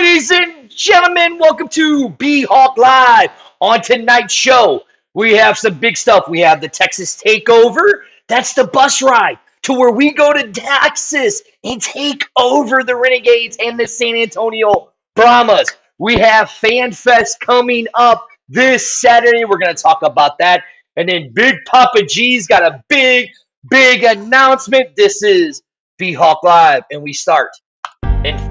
Ladies and gentlemen, welcome to BHawk Live. On tonight's show, we have some big stuff. We have the Texas Takeover. That's the bus ride to where we go to Texas and take over the Renegades and the San Antonio Brahmas. We have Fan Fest coming up this Saturday. We're going to talk about that. And then Big Papa G's got a big announcement. This is BHawk Live, and we start in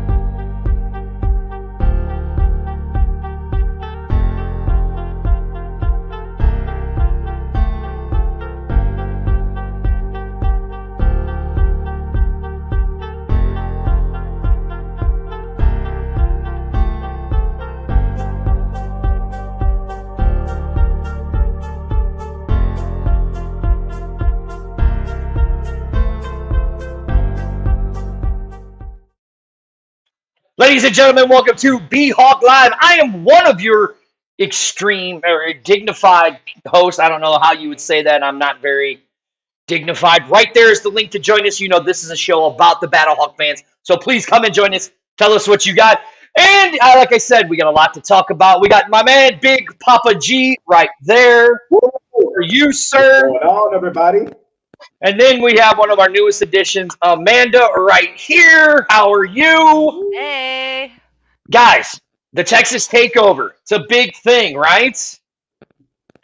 Ladies and gentlemen, welcome to BHawk Live. I am one of your extreme or dignified hosts. I don't know how you would say that. I'm not very dignified. Right there is the link to join us. You know this is a show about the Battlehawk fans. So please come and join us. Tell us what you got. And like I said, we got a lot to talk about. We got my man, Big Papa G, right there. For you, sir. What's going on, everybody? And then we have one of our newest additions, Amanda, right here. How are you? Hey. Guys, the Texas Takeover. It's a big thing, right?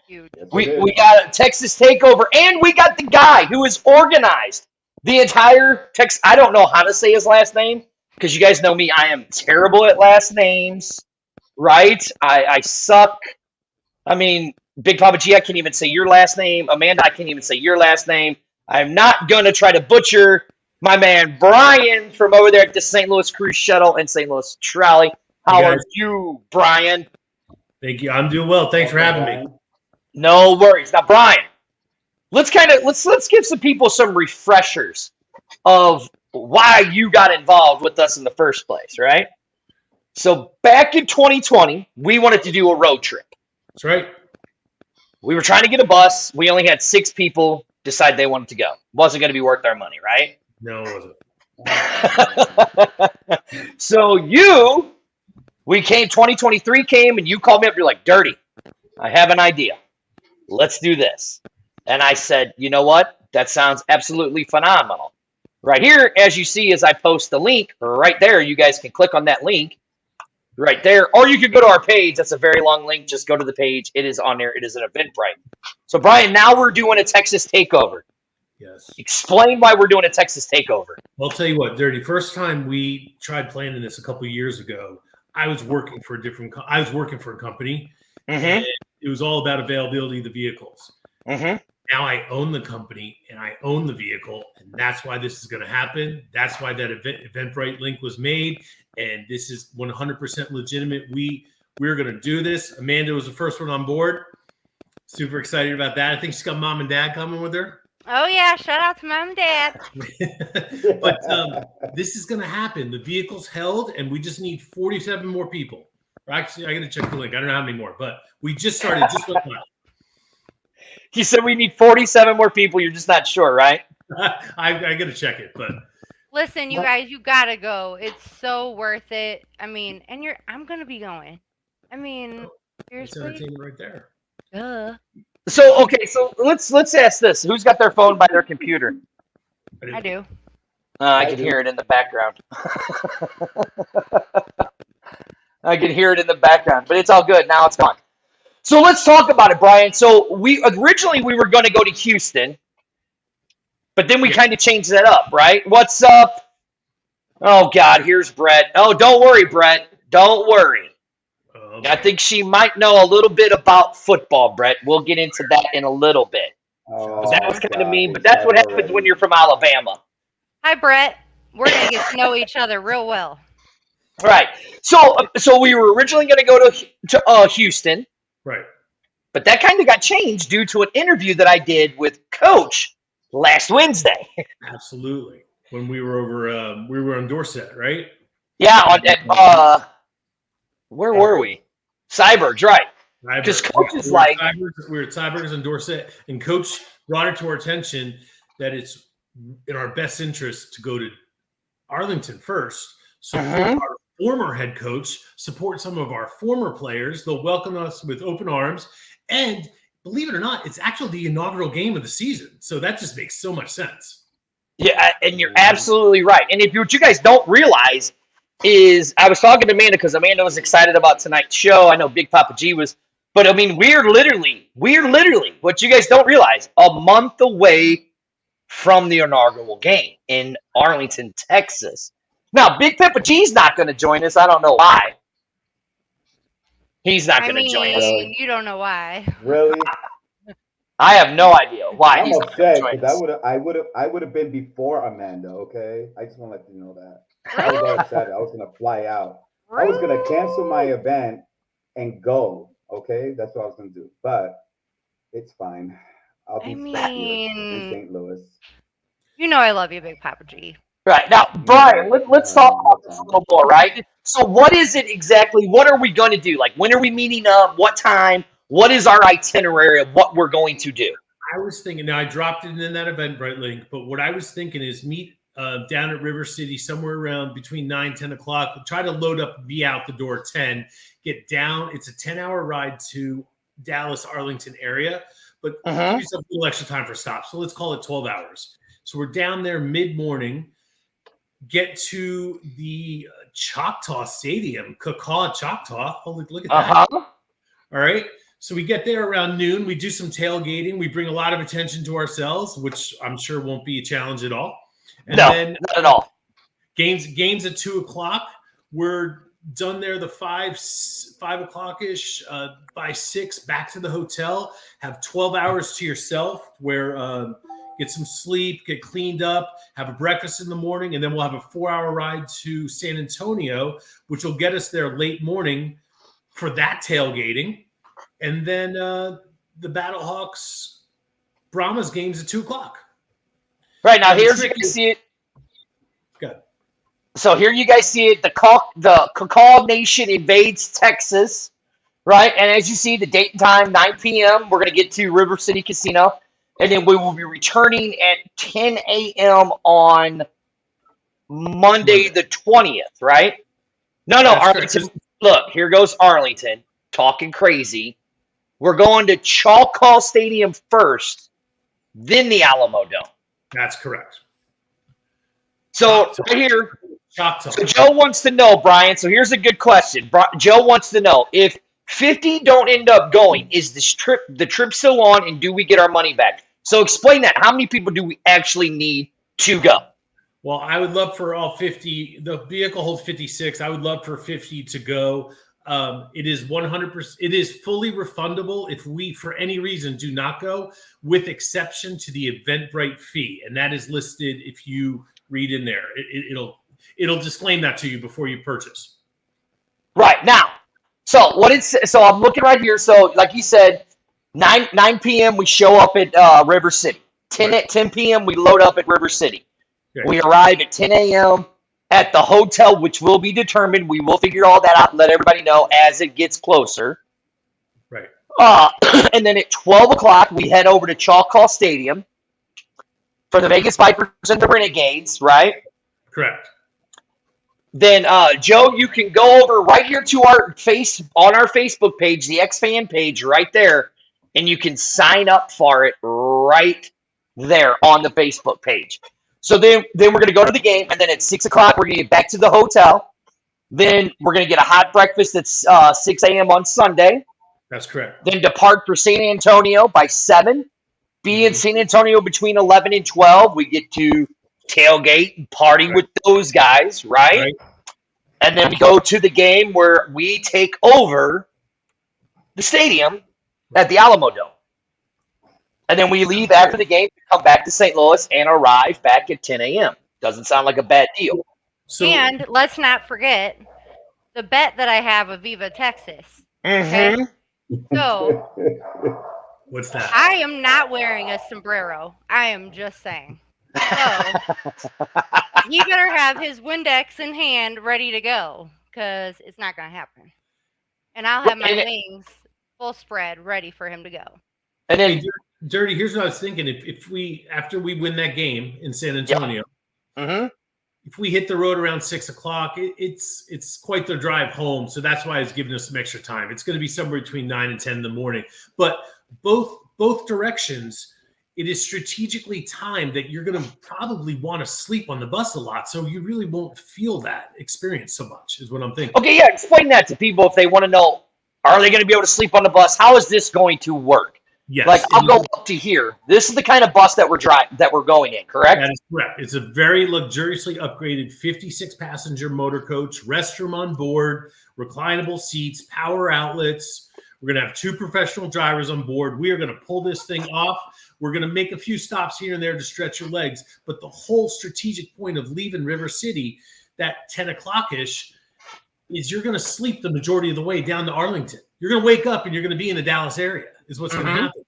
Huge. We got a Texas Takeover, and we got the guy who has organized the entire Texas. I don't know how to say his last name, because you guys know me. I am terrible at last names, right? I suck. I mean, Big Papa G, I can't even say your last name. Amanda, I can't even say your last name. I'm not going to try to butcher my man Brian from over there at the St. Louis Cruise Shuttle and St. Louis Trolley. How are you, Brian? Thank you. I'm doing well. Thanks for having me. No worries. Now, Brian, let's give some people some refreshers of why you got involved with us in the first place, right? So back in 2020, we wanted to do a road trip. That's right. We were trying to get a bus. We only had 6 people decide they wanted to go. Wasn't going to be worth our money, right? No, it wasn't. So 2023 came, and you called me up. You're like, Dirty, I have an idea. Let's do this. And I said, you know what? That sounds absolutely phenomenal. Right here, as you see, as I post the link, right there, you guys can click on that link right there. Or you can go to our page. That's a very long link. Just go to the page. It is on there. It is an Eventbrite. So, Brian, now we're doing a Texas Takeover. Yes. Explain why we're doing a Texas Takeover. I'll tell you what, Dirty. First time we tried planning this a couple of years ago, I was working for a company, and it was all about availability of the vehicles. Mm-hmm. Now I own the company and I own the vehicle, and that's why this is going to happen. That's why that Eventbrite link was made, and this is 100% legitimate. We're going to do this. Amanda was the first one on board. Super excited about that. I think she's got mom and dad coming with her. Oh, yeah. Shout out to mom and dad. But this is going to happen. The vehicle's held, and we just need 47 more people. Actually, I got to check the link. I don't know how many more, but we just started. Just went live. He said we need 47 more people. You're just not sure, right? I got to check it, but Listen, you guys, you gotta go. It's so worth it. I mean, and I'm gonna be going. I mean, it's seriously. entertainment right there. Duh. So, okay, so let's ask this. Who's got their phone by their computer? I do. I can hear it in the background. I can hear it in the background, but it's all good. Now it's gone. So let's talk about it, Brian. So originally we were going to go to Houston, but then we kind of changed that up, right? What's up? Oh, God, here's Brett. Oh, don't worry, Brett. Don't worry. Okay. I think she might know a little bit about football, Brett. We'll get into that in a little bit. That was kind of mean, but that's what happens when you're from Alabama. Hi, Brett. We're gonna get to know each other real well. All right. So we were originally going to go to Houston. Right. But that kind of got changed due to an interview that I did with Coach last Wednesday. Absolutely. When we were over, we were on Dorset, right? Yeah. Where were we? Cybergs, right? Because Coach is like... We were at Cybergs in Dorset, and Coach brought it to our attention that it's in our best interest to go to Arlington first, support our former head coach, support some of our former players. They'll welcome us with open arms. And believe it or not, it's actually the inaugural game of the season. So that just makes so much sense. Yeah, and you're absolutely right. And what you guys don't realize is I was talking to Amanda because Amanda was excited about tonight's show. I know Big Papa G was, but I mean, we're literally what you guys don't realize, a month away from the inaugural game in Arlington, Texas. Now, Big Papa G's not going to join us. I don't know why. He's not going to join us. You don't know why. Really? I have no idea why I'm he's not going upset to join because us. I would have been before Amanda. Okay, I just want to let you know that. I was all excited. I was gonna fly out. I was gonna cancel my event and go. Okay, that's what I was gonna do. But it's fine. I'll be stuck here in St. Louis. You know I love you, Big Papa G. Right. Now, Brian, let's talk about this a little more, right? So what is it exactly? What are we going to do? Like, when are we meeting up? What time? What is our itinerary of what we're going to do? I was thinking, now I dropped it in that Eventbrite link, but what I was thinking is meet down at River City somewhere around between 9, 10 o'clock. Try to load up, be out the door at 10, get down. It's a 10-hour ride to Dallas, Arlington area, but give yourself a little extra time for stops. So let's call it 12 hours. So we're down there mid-morning, get to the Choctaw Stadium, Cacaw Choctaw. Holy, look at that. All right. So we get there around noon. We do some tailgating. We bring a lot of attention to ourselves, which I'm sure won't be a challenge at all. And then not at all. Games at 2 o'clock. We're done there the 5 o'clock-ish. By 6, back to the hotel. Have 12 hours to yourself where get some sleep, get cleaned up, have a breakfast in the morning, and then we'll have a 4-hour ride to San Antonio, which will get us there late morning for that tailgating. And then the Battlehawks Brahmas games at 2 o'clock. Right, now here's where you see it. Good. So here you guys see it. The Cacaw Nation invades Texas, right? And as you see, the date and time, 9 p.m., we're going to get to River City Casino. And then we will be returning at 10 a.m. on Monday the 20th, right? No, That's Arlington. correct. Look, here goes Arlington talking crazy. We're going to Choctaw Stadium first, then the Alamo Dome. That's correct. So Choctaw. right here, Choctaw. so Joe wants to know, Brian, so here's a good question. Joe wants to know, if 50 don't end up going, is the trip still on, and do we get our money back? So explain that. How many people do we actually need to go? Well, I would love for all 50. The vehicle holds 56. I would love for 50 to go. It is 100%. It is fully refundable if we, for any reason, do not go, with exception to the Eventbrite fee, and that is listed if you read in there. It'll disclaim that to you before you purchase. Right now. So I'm looking right here. So like you said, 9 p.m. we show up at River City. 10 p.m. we load up at River City. Okay. We arrive at 10 a.m. at the hotel, which will be determined. We will figure all that out and let everybody know as it gets closer. Right. And then at 12 o'clock, we head over to Choctaw Stadium for the Vegas Vipers and the Renegades, right? Correct. Then, Joe, you can go over right here to our Facebook page, the X Fan page right there, and you can sign up for it right there on the Facebook page. So then we're going to go to the game, and then at 6 o'clock, we're going to get back to the hotel. Then we're going to get a hot breakfast at 6 a.m. on Sunday. That's correct. Then depart for San Antonio by 7. Be in San Antonio between 11 and 12. We get to tailgate and party with those guys, right? And then we go to the game where we take over the stadium at the Alamo Dome. And then we leave after the game, come back to St. Louis, and arrive back at 10 a.m. Doesn't sound like a bad deal. So, and let's not forget the bet that I have with Viva Texas. Okay? So, what's that? I am not wearing a sombrero. I am just saying. So, he better have his Windex in hand ready to go, because it's not going to happen. And I'll have my wings full spread ready for him to go. And then, Dirty, here's what I was thinking. If we, after we win that game in San Antonio, if we hit the road around 6 o'clock, it's quite the drive home. So that's why it's giving us some extra time. It's going to be somewhere between 9 and 10 in the morning. But both directions, it is strategically timed that you're going to probably want to sleep on the bus a lot. So you really won't feel that experience so much is what I'm thinking. Okay, yeah, explain that to people if they want to know, are they going to be able to sleep on the bus? How is this going to work? Yes. Like, I'll go up to here. This is the kind of bus that we're going in, correct? That is correct. It's a very luxuriously upgraded 56-passenger motor coach, restroom on board, reclinable seats, power outlets. We're going to have 2 professional drivers on board. We are going to pull this thing off. We're going to make a few stops here and there to stretch your legs. But the whole strategic point of leaving River City, that 10 o'clock-ish, is you're going to sleep the majority of the way down to Arlington. You're going to wake up and you're going to be in the Dallas area is what's going to happen.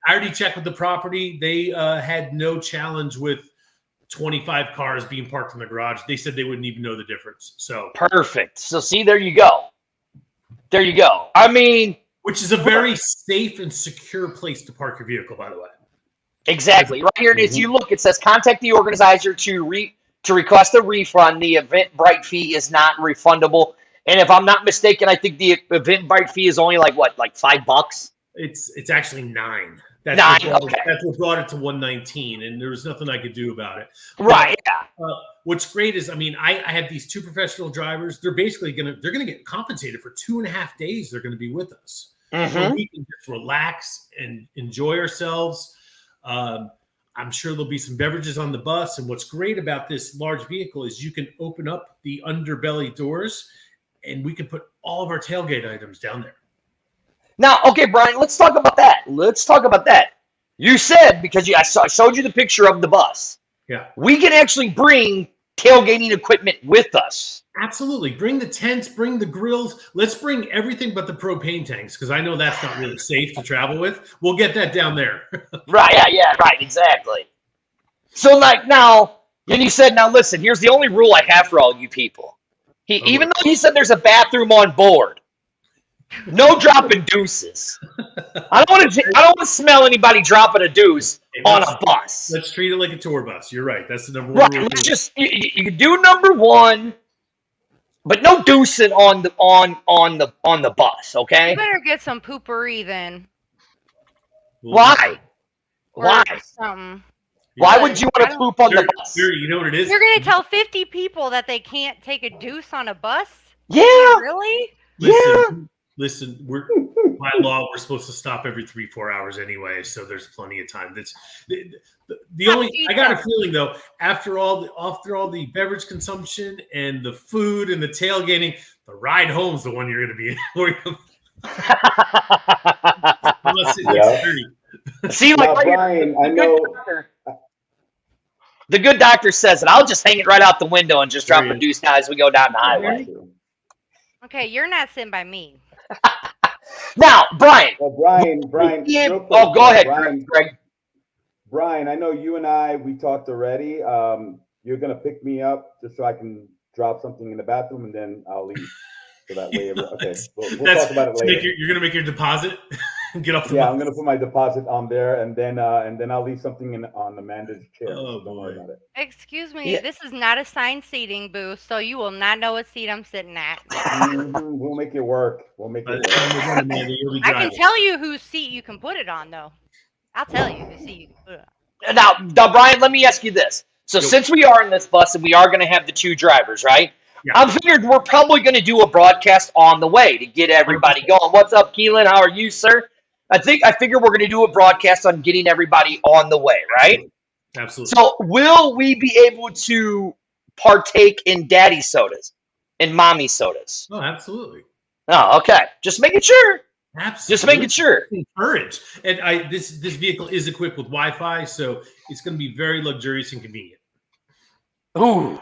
I already checked with the property. They had no challenge with 25 cars being parked in the garage. They said they wouldn't even know the difference. So perfect. So see, there you go. There you go. I mean, which is a very safe and secure place to park your vehicle, by the way. Exactly. Right here it is. You look, it says contact the organizer to request a refund. The Eventbrite fee is not refundable. And if I'm not mistaken, I think the Eventbrite fee is only like $5. It's actually $9. That's what brought it to $119, and there was nothing I could do about it. Right. Yeah. What's great is, I mean, I have these 2 professional drivers. They're basically gonna get compensated for 2.5 days. They're going to be with us. So we can just relax and enjoy ourselves. I'm sure there'll be some beverages on the bus. And what's great about this large vehicle is you can open up the underbelly doors, and we can put all of our tailgate items down there. Now, okay, Brian, let's talk about that. You said, because I showed you the picture of the bus. Yeah. We can actually bring tailgating equipment with us. Absolutely. Bring the tents, bring the grills. Let's bring everything but the propane tanks, because I know that's not really safe to travel with. We'll get that down there. Right, yeah, right, exactly. So, like, now, and you said, now listen, here's the only rule I have for all you people. Even though he said there's a bathroom on board, no dropping deuces. I don't want to smell anybody dropping a deuce on a bus. Let's treat it like a tour bus. You're right. That's the number one rule. Let's just you do number 1, but no deucing on the bus. Okay. You better get some poopery then. Why? Why? Something. Why would you want to poop on the bus? You know what it is? You're going to tell 50 people that they can't take a deuce on a bus? Yeah. Really? Listen, by law, we're supposed to stop every 3-4 hours anyway, so there's plenty of time. That's the only. I got a feeling though, after all the beverage consumption and the food and the tailgating, the ride home's the one you're going to be in. See, like Brian, I know. The good doctor says that I'll just hang it right out the window and just drop a deuce now as we go down the highway. Okay, you're not sitting by me. Now, Brian. Well, Brian. Real quick, go ahead, Greg. Brian, I know you and we talked already. You're gonna pick me up just so I can drop something in the bathroom, and then I'll leave. So that way, okay. We'll talk about it later. You're gonna make your deposit. Get off the bus. I'm gonna put my deposit on there, and then I'll leave something on Amanda's chair. Oh, so don't worry about it. Excuse me, This is not assigned seating booth, so you will not know what seat I'm sitting at. We'll make it work. I can tell you whose seat you can put it on, though. I'll tell you whose seat you can put it on. Now, Brian, let me ask you this. So since we are in this bus and we are going to have the 2 drivers, right? Yeah. I figured we're probably going to do a broadcast on the way to get everybody going. What's up, Keelan? How are you, sir? I figure we're going to do a broadcast on getting everybody on the way, right? Absolutely. So will we be able to partake in daddy sodas and mommy sodas? Oh, absolutely. Oh, okay. Just making sure. Absolutely. Just making sure. Encourage. And this vehicle is equipped with Wi-Fi, so it's going to be very luxurious and convenient. Ooh.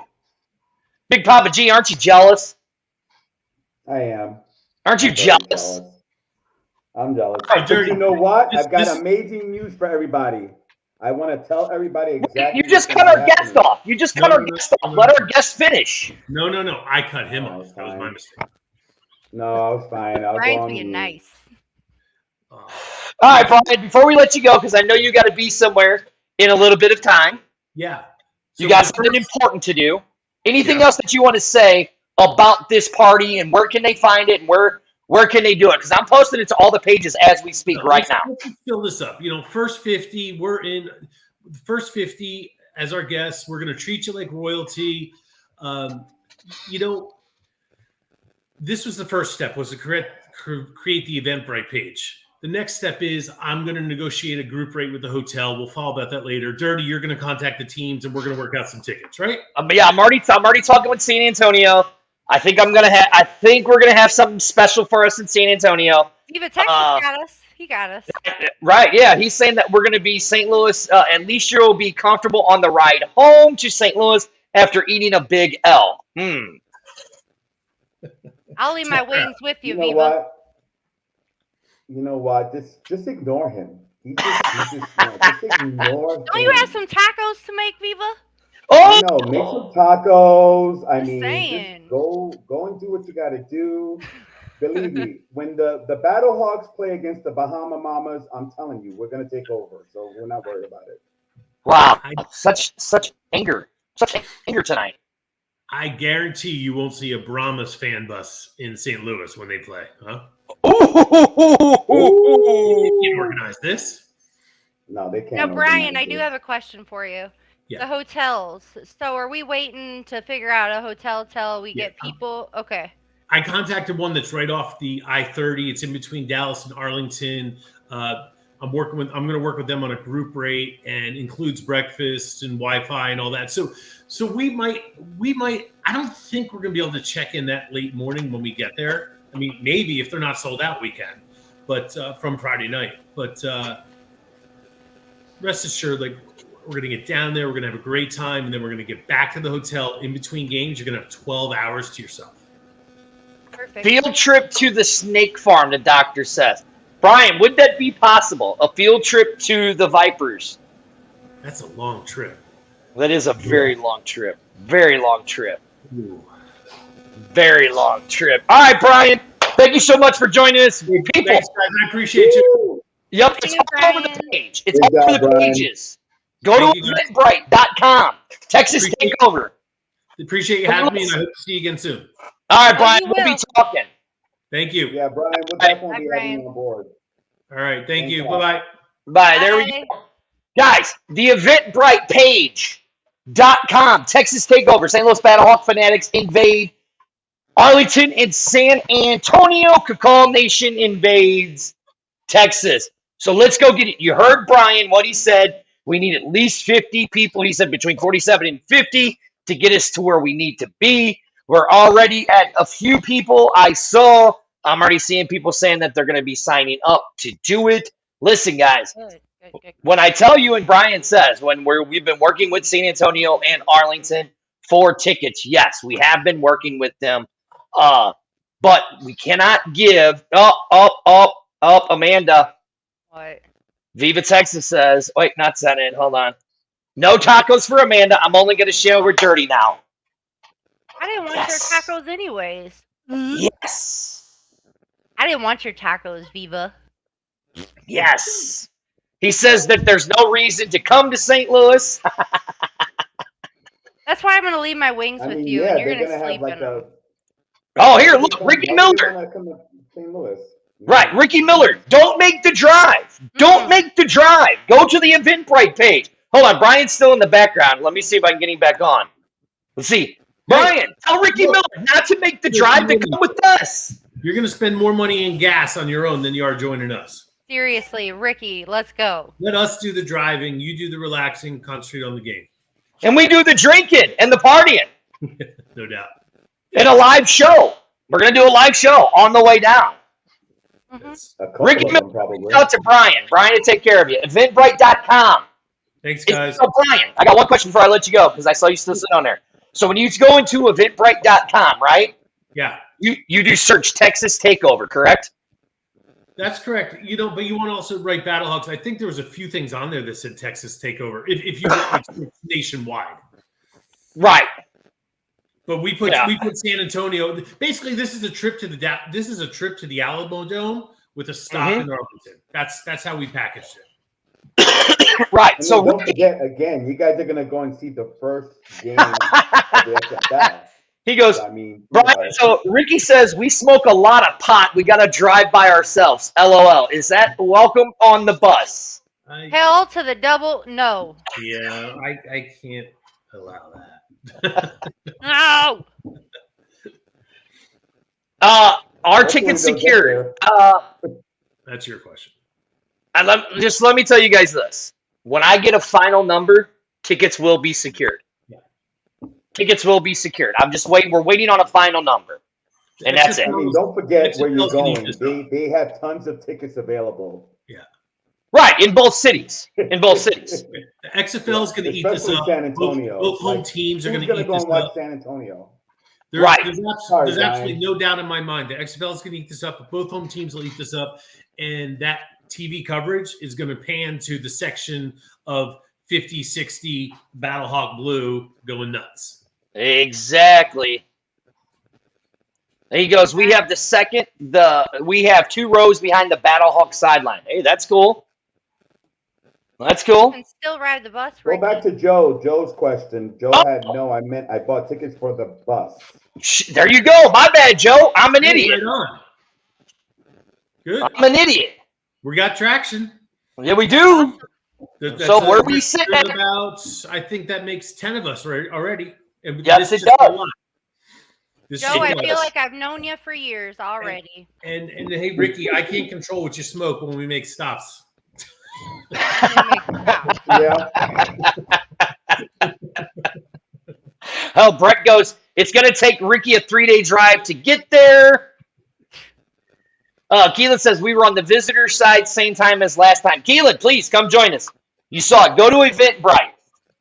Big Papa G, aren't you jealous? I am. Aren't you jealous? I'm jealous. But you know what? I've got amazing news for everybody. I want to tell everybody exactly. You just cut our guest off. You just cut our guest off. Let our guest finish. No. I cut him off. That was my mistake. No, I was fine. Brian's being nice. All right, Brian, before we let you go, because I know you got to be somewhere in a little bit of time. Yeah. You got something important to do. Anything else that you want to say about this party, and where can they find it, and where can they do it? Because I'm posting it to all the pages as we speak right now. Let's just fill this up. First 50, we're in the first 50 as our guests. We're going to treat you like royalty. This was the first step, was to create the Eventbrite page. The next step is I'm going to negotiate a group rate with the hotel. We'll follow about that later. Dirty, you're going to contact the teams, and we're going to work out some tickets, right? Yeah, I'm already talking with San Antonio. I think we're gonna have something special for us in San Antonio. Even Texas got us. He got us. Right? Yeah, he's saying that we're gonna be St. Louis. At least you'll be comfortable on the ride home to St. Louis after eating a big L. I'll leave my wings with you, know Viva. what? You know what? Just ignore him. Just ignore. Don't you have some tacos to make, Viva? Oh Make some tacos. Saying. Just go and do what you got to do. Believe me, when the Battlehawks play against the Bahama Mamas, I'm telling you, we're gonna take over. So we're not worried about it. wow! Such anger tonight. I guarantee you won't see a Brahmas fan bus in St. Louis when they play, huh? Ooh. You can organize this. No, they can't. Now, Brian, I do have a question for you. Yeah. The hotels. So are we waiting to figure out a hotel till we get people? Okay. I contacted one that's right off the I-30. It's in between Dallas and Arlington. I'm going to work with them on a group rate, and includes breakfast and Wi-Fi and all that. So we might. I don't think we're going to be able to check in that late morning when we get there. I mean, maybe if they're not sold out, we can. But from Friday night. But rest assured, like, we're going to get down there. We're going to have a great time, and then we're going to get back to the hotel. In between games, you're going to have 12 hours to yourself. Perfect. Field trip to the snake farm, the doctor says. Brian, would that be possible? A field trip to the Vipers? That's a long trip. That is a very long trip. Very long trip. Ooh. Very long trip. All right, Brian. Thank you so much for joining us. People. Thanks, guys. I appreciate you. Yep, it's Thank you, all over the Brian. page. It's all over the Brian. pages. Go Thank to you, guys. eventbrite.com. Texas Appreciate Takeover. Appreciate you having me, and I hope to see you again soon. All right, Oh, Brian. you We'll be will. talking. Thank you. Yeah, Brian, we'll Bye. definitely be Bye, having you Brian. on board. All right. Thank you. Thanks a Bye lot. bye. Bye. There we Bye. go. Guys, the eventbritepage.com. Texas Takeover. St. Louis Battlehawk Fanatics invade Arlington and San Antonio. Cacall Nation invades Texas. So let's go get it. You heard Brian, what he said. We need at least 50 people. He said between 47 and 50 to get us to where we need to be. We're already at a few people I'm already seeing people saying that they're going to be signing up to do it. Listen, guys, Good. when I tell you, and Brian says, we've been working with San Antonio and Arlington for tickets, yes, we have been working with them. But we cannot give Amanda. What? Viva Texas says, wait, not sent it. Hold on. No tacos for Amanda. I'm only going to share with Dirty now. I didn't want Yes. your tacos anyways. Yes. I didn't want your tacos, Viva. Yes. He says that there's no reason to come to St.Louis. That's why I'm going to leave my wings I with mean, you, yeah, and you're they're going to gonna have sleep like in them. Oh, here, look, Ricky Miller. Come to St. Louis. Right, Ricky Miller. Don't make the drive. Don't make the drive. Go to the Eventbrite page. Hold on, Brian's still in the background. Let me see if I can get him back on. Let's see. Brian, tell Ricky Miller not to make the drive to come with us. You're going to spend more money in gas on your own than you are joining us. Seriously, Ricky, let's go. Let us do the driving. You do the relaxing. Concentrate on the game. And we do the drinking and the partying No doubt. and a live show. We're going to do a live show on the way down. Yes. A couple Ricky of them Miller, probably. reach out to Brian. Brian will take care of you. Eventbrite.com. Thanks, guys. Oh, Brian, I got one question before I let you go because I saw you still sitting on there. So when you go into Eventbrite.com, right? Yeah, You do search Texas Takeover, correct? that's correct. But you want to also write Battlehawks. I think there was a few things on there that said Texas Takeover. If you it's nationwide, Right. but we put Yeah. San Antonio. Basically, this is a trip to the Alamo Dome with a stop in Arlington. That's how we packaged it. Right. And So then don't Ricky, forget, again, you guys are going to go and see the first game of the XFL. he goes, So, I mean, think Brian, about it. so Ricky says, we smoke a lot of pot. We got to drive by ourselves. LOL. Is that welcome on the bus? Hell to the double no. Yeah, I can't allow that. No. Our Hopefully tickets they'll get secured. there. That's your question. Just let me tell you guys this. When I get a final number, tickets will be secured. Yeah. Tickets will be secured. I'm just waiting. We're waiting on a final number. And that's it. I mean, don't forget where you're XFL's gonna eat going. this They have tons of tickets available. Right, in both cities. In both cities. The XFL is going to eat this Especially up. San Antonio. Both home Like, teams are Who's going to going to eat go this and watch up. San Antonio? Right. Sorry, There's absolutely Brian. no doubt in my mind the XFL is going to eat this up. But both home teams will eat this up, and that TV coverage is going to pan to the section of 50-60 Battlehawk blue going nuts. Exactly. He goes, we have we have 2 rows behind the Battlehawk sideline. Hey, that's cool. That's You cool. can still ride the bus, Go Ricky. back to Joe's question. Joe Oh. had no, I bought tickets for the bus. There you go. My bad, Joe. I'm an idiot. Right on. Good. I'm an idiot. We got traction. Yeah, we do. So where we sitting there's at? about, I think that makes 10 of us already. And Yes, this it is just does. a lot. This Joe, is I a feel lot. like I've known you for years already. And hey, Ricky, I can't control what you smoke when we make stops. Yeah. Oh, Brett goes, it's going to take Ricky a 3-day drive to get there. Keelan says, we were on the visitor side, same time as last time. Keelan, please come join us. You saw it. Go to Eventbrite.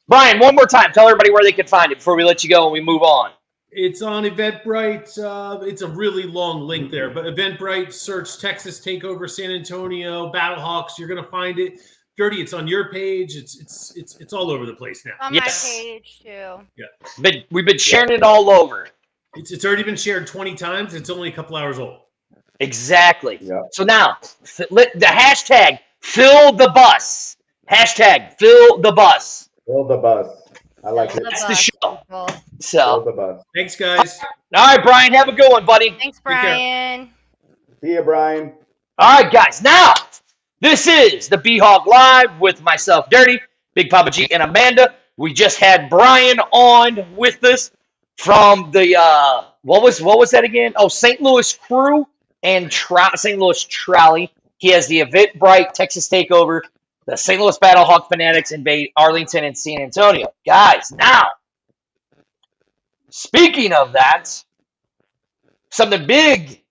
Brian, one more time. Tell everybody where they can find it before we let you go and we move on. It's on Eventbrite. It's a really long link there, but Eventbrite, search Texas Takeover San Antonio, Battlehawks. You're going to find it. Dirty, it's on your page. It's all over the place now. On Yes. my page too. Yeah. We've been sharing it all over. It's already been shared 20 times. It's only a couple hours old. Exactly. Yeah. So now, the hashtag fill the bus. Hashtag fill the bus. Fill the bus. I like Fill it. That's the bus, show. people. Fill So, the bus. Thanks, guys. all right, Brian, have a good one, buddy. Thanks, care. Brian. See you, Brian. All right, guys. Now, this is the BHawk Live with myself, Dirty, Big Papa G, and Amanda. We just had Brian on with us from the what was that again? Oh, St. Louis Crew and St. Louis Trolley. He has the Eventbrite Texas Takeover, the St. Louis Battlehawk Fanatics invade Arlington and San Antonio. Guys, now, speaking of that, something big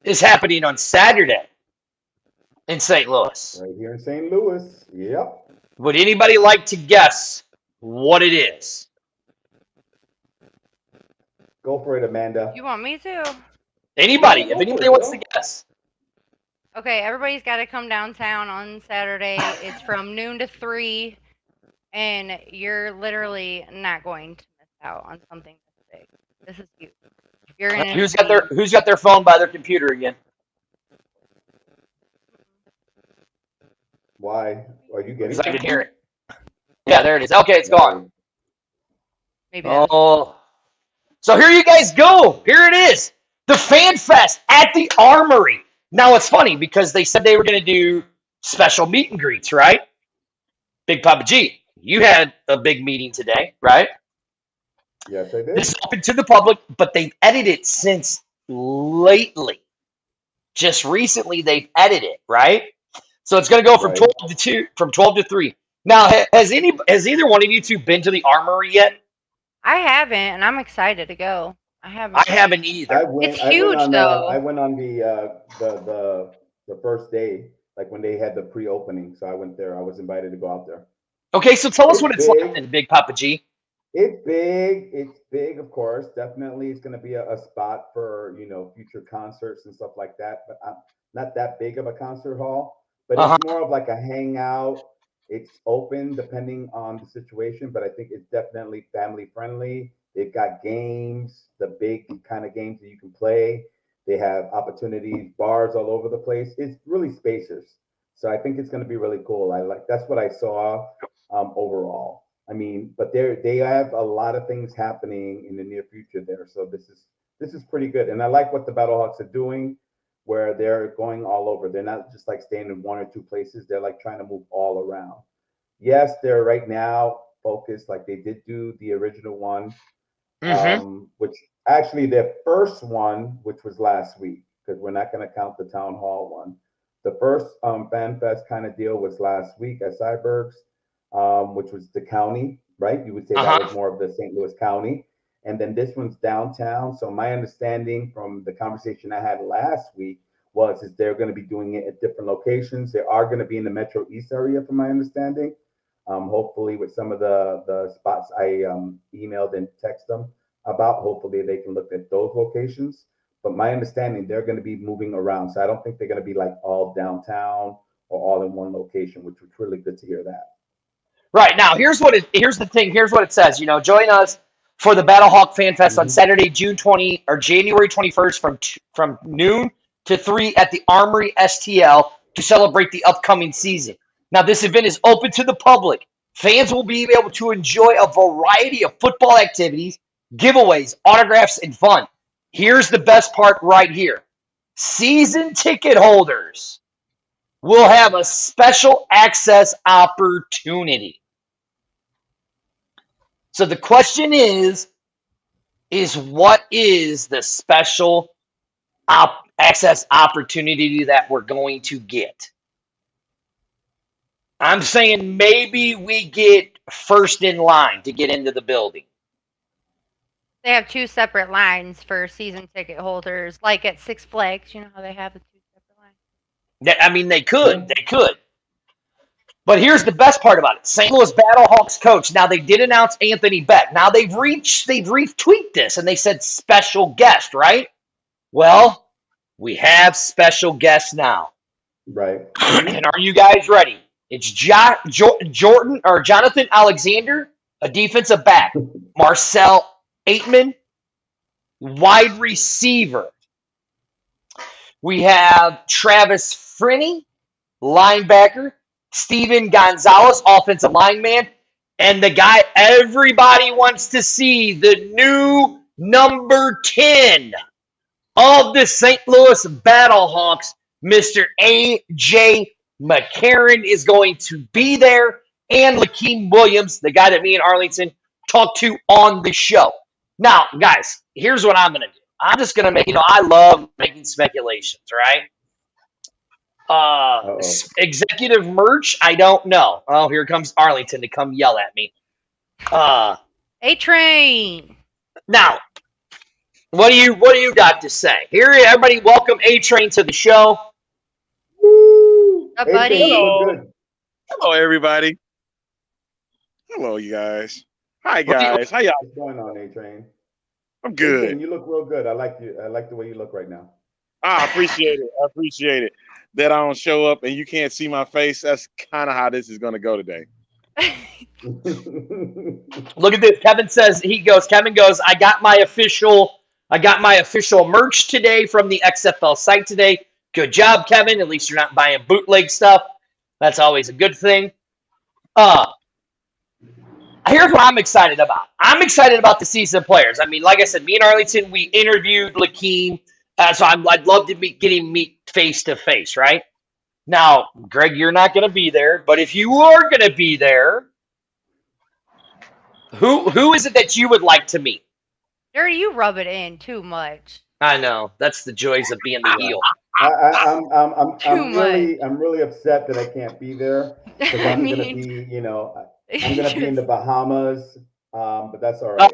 is happening on Saturday in St. Louis. Right here in St. Louis. Yep. Would anybody like to guess what it is? Go for it, Amanda. You want me to? Anybody, Go if for anybody it, wants girl. to guess. Okay, everybody's got to come downtown on Saturday. It's from noon to 3, and you're literally not going to miss out on something this big. This is huge. You're gonna Who's see- got their phone by their computer again? Why? Are you getting Because I can something? hear it. Yeah, there it is. Okay, it's gone. Maybe that's- Oh. So here you guys go. Here it is. The Fan Fest at the Armory. Now it's funny because they said they were going to do special meet and greets, right? Big Papa G, you had a big meeting today, right? Yes, I did. This is open to the public, but they've edited it since lately. Just recently they've edited it, right? So it's going to go from Right. 12 to 2, from 12 to 3. Now, has either one of you two been to the Armory yet? I haven't, and I'm excited to go. I haven't. I haven't either. It's huge, though. I went on the first day, like when they had the pre-opening. So I went there. I was invited to go out there. Okay, so tell us It's what it's big. like then, Big Papa G. It's big. It's big, of course. Definitely, it's going to be a spot for future concerts and stuff like that. But not that big of a concert hall. But Uh-huh. it's more of like a hangout. It's open depending on the situation, but I think it's definitely family friendly. They've got games, the big kind of games that you can play. They have opportunities, bars all over the place. It's really spacious. So I think it's going to be really cool. That's what I saw overall. I mean, but they have a lot of things happening in the near future there. So this is pretty good, and I like what the Battlehawks are doing, where they're going all over. They're not just like staying in one or two places. They're like trying to move all around. Yes, they're right now focused like they did do the original one, Mm-hmm. which actually their first one, which was last week, because we're not going to count the town hall one. The first fan fest kind of deal was last week at Cybergs, which was the county, right? You would say that was Uh-huh. more of the St. Louis County. And then this one's downtown. So my understanding from the conversation I had last week was is they're going to be doing it at different locations. They are going to be in the Metro East area, from my understanding. Hopefully, with some of the spots I emailed and text them about, hopefully they can look at those locations. But my understanding, they're going to be moving around, so I don't think they're going to be like all downtown or all in one location, which was really good to hear that. Right now, here's the thing. Here's what it says. Join us for the Battlehawk Fan Fest on Mm-hmm. Saturday, June 20 or January 21st from noon to 3 at the Armory STL to celebrate the upcoming season. Now, this event is open to the public. Fans will be able to enjoy a variety of football activities, giveaways, autographs, and fun. Here's the best part right here. Season ticket holders will have a special access opportunity. So the question is what is the special access opportunity that we're going to get? I'm saying maybe we get first in line to get into the building. They have two separate lines for season ticket holders, like at Six Flags. You know how they have the two separate lines? I mean, they could. But here's the best part about it. St. Louis Battlehawks coach. Now, they did announce Anthony Beck. Now, they've retweaked this, and they said special guest, right? Well, we have special guests now. Right. And are you guys ready? It's Jordan or Jonathan Alexander, a defensive back. Marcel Aitman, wide receiver. We have Travis Finney, linebacker. Steven Gonzalez, offensive lineman. And the guy everybody wants to see, the new number 10 of the St. Louis Battlehawks, Mr. A.J. McCarron is going to be there, and Lakeem Williams, the guy that me and Arlington talked to on the show. Now, guys, here's what I'm going to do. I'm just going to make, I love making speculations, right? Executive merch, I don't know. Oh, here comes Arlington to come yell at me. A-Train. Now, what do you got to say? Here, everybody, welcome A-Train to the show. Woo! Up, buddy. Hello, everybody. Hello, you guys. Hi, guys. How y'all? What's going on, A-Train? I'm good. A-Train, you look real good. I like you. I like the way you look right now. I appreciate it. I appreciate it. That I don't show up and you can't see my face. That's kind of how this is going to go today. Look at this. Kevin goes, I got my official merch today from the XFL site today. Good job, Kevin. At least you're not buying bootleg stuff. That's always a good thing. Here's what I'm excited about. I'm excited about the season players. I mean, like I said, me and Arlington, we interviewed Lakeem. So I'd love to meet face to face, right? Now, Greg, you're not going to be there, but if you are going to be there, who is it that you would like to meet? Dirty, you rub it in too much. I know. That's the joys of being the heel. I'm really upset that I can't be there because I'm going to be, I'm going to be in the Bahamas, but that's all right.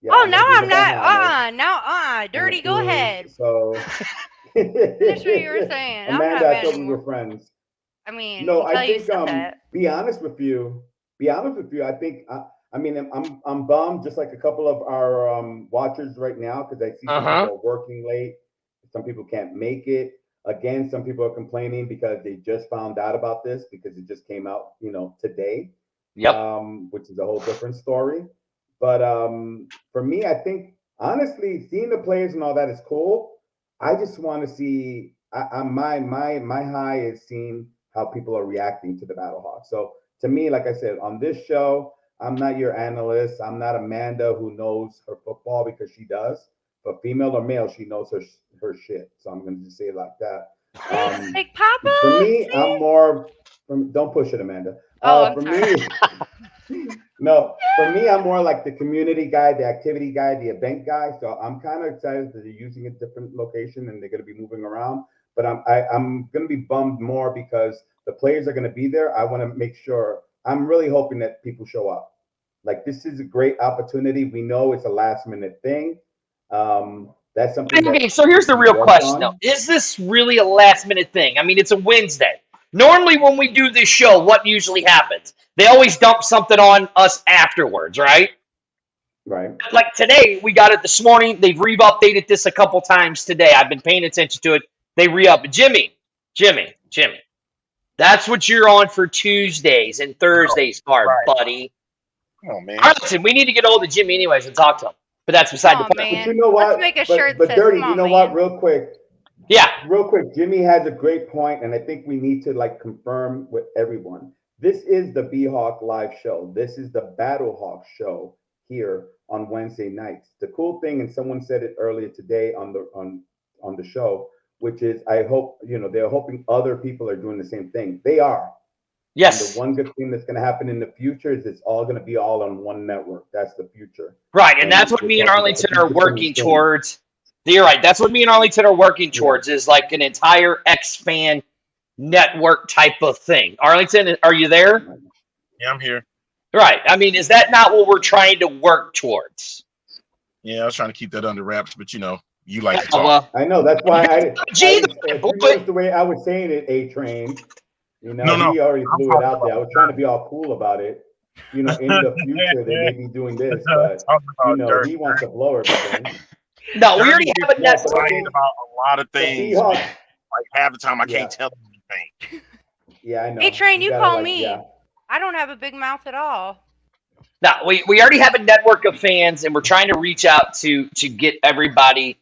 Yeah, now I'm not. Dirty, go ahead. So Finish what you were saying. Amanda, I thought we were friends. I mean, no, I think that. be honest with you. I think I'm bummed, just like a couple of our watchers right now, because I see some people are working late. Some people can't make it. Again, some people are complaining because they just found out about this because it just came out, today. Yep. Which is a whole different story. But for me, I think honestly, seeing the players and all that is cool. I just want to see my high is seeing how people are reacting to the Battlehawks. So to me, like I said, on this show, I'm not your analyst. I'm not Amanda who knows her football because she does. But female or male, she knows her shit. So I'm gonna just say it like that. Thanks, Big Papa. For me, See? I'm more. Don't push it, Amanda. Oh, I'm For sorry. me, no. For me, I'm more like the community guy, the activity guy, the event guy. So I'm kind of excited that they're using a different location and they're going to be moving around. But I'm going to be bummed more because the players are going to be there. I want to make sure. I'm really hoping that people show up. Like this is a great opportunity. We know it's a last minute thing. That's something. Okay, so here's the real question, though. Is this really a last minute thing? I mean, it's a Wednesday. Normally, when we do this show, what usually happens? They always dump something on us afterwards, right? Right. Like today, we got it this morning. They've re-updated this a couple times today. I've been paying attention to it. They re-up. Jimmy. That's what you're on for Tuesdays and Thursdays, buddy. Oh man. Listen, we need to get hold of Jimmy anyways and talk to him. But that's beside the Aw, point. man. But you know what? Let's make a shirt but that says, Dirty, "Come you on, know man." what? Real quick, Yeah. Jimmy has a great point, and I think we need to like confirm with everyone. This is the BHawk live show. This is the Battlehawks show here on Wednesday nights. The cool thing, and someone said it earlier today on the show, which is I hope they're hoping other people are doing the same thing. They are. Yes. And the one good thing that's going to happen in the future is it's all going to be all on one network. That's the future. Right, and that's what me and Arlington are working towards. You're right. That's what me and Arlington are working towards is like an entire X-Fan network type of thing. Arlington, are you there? Yeah, I'm here. Right. I mean, is that not what we're trying to work towards? Yeah, I was trying to keep that under wraps, but you like to Oh, talk. well, I know that's why Gee, if you notice the way I was saying it, A-Train, No, he already I'm threw it talking out there. I was trying to be all cool about it. In the future they may be doing this, but he wants to blow everything. no, we already have a network. Talking about a lot of things. BHawk, Like half the time I can't tell anything. yeah, I know. Hey, Train, you gotta, call like, me. yeah. I don't have a big mouth at all. No, we already have a network of fans, and we're trying to reach out to get everybody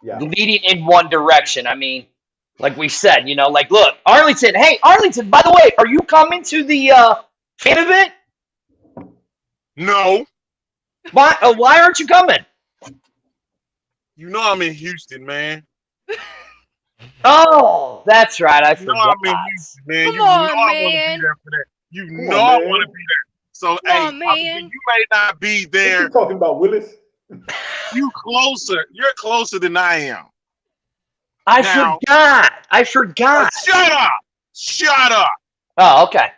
leading in one direction. I mean, like we said, like, look, Arlington. Hey, Arlington, by the way, are you coming to the fan event? No. Why aren't you coming? I'm in Houston, man. Oh, that's right. I forgot. I'm in Houston, man. Come on, I want to be man. there for that. Come I on, want to man. be there. So, Come hey, on, man. you may not be What there. you talking about, Willis? You closer. You're closer than I am. I forgot. Shut up. Oh, okay.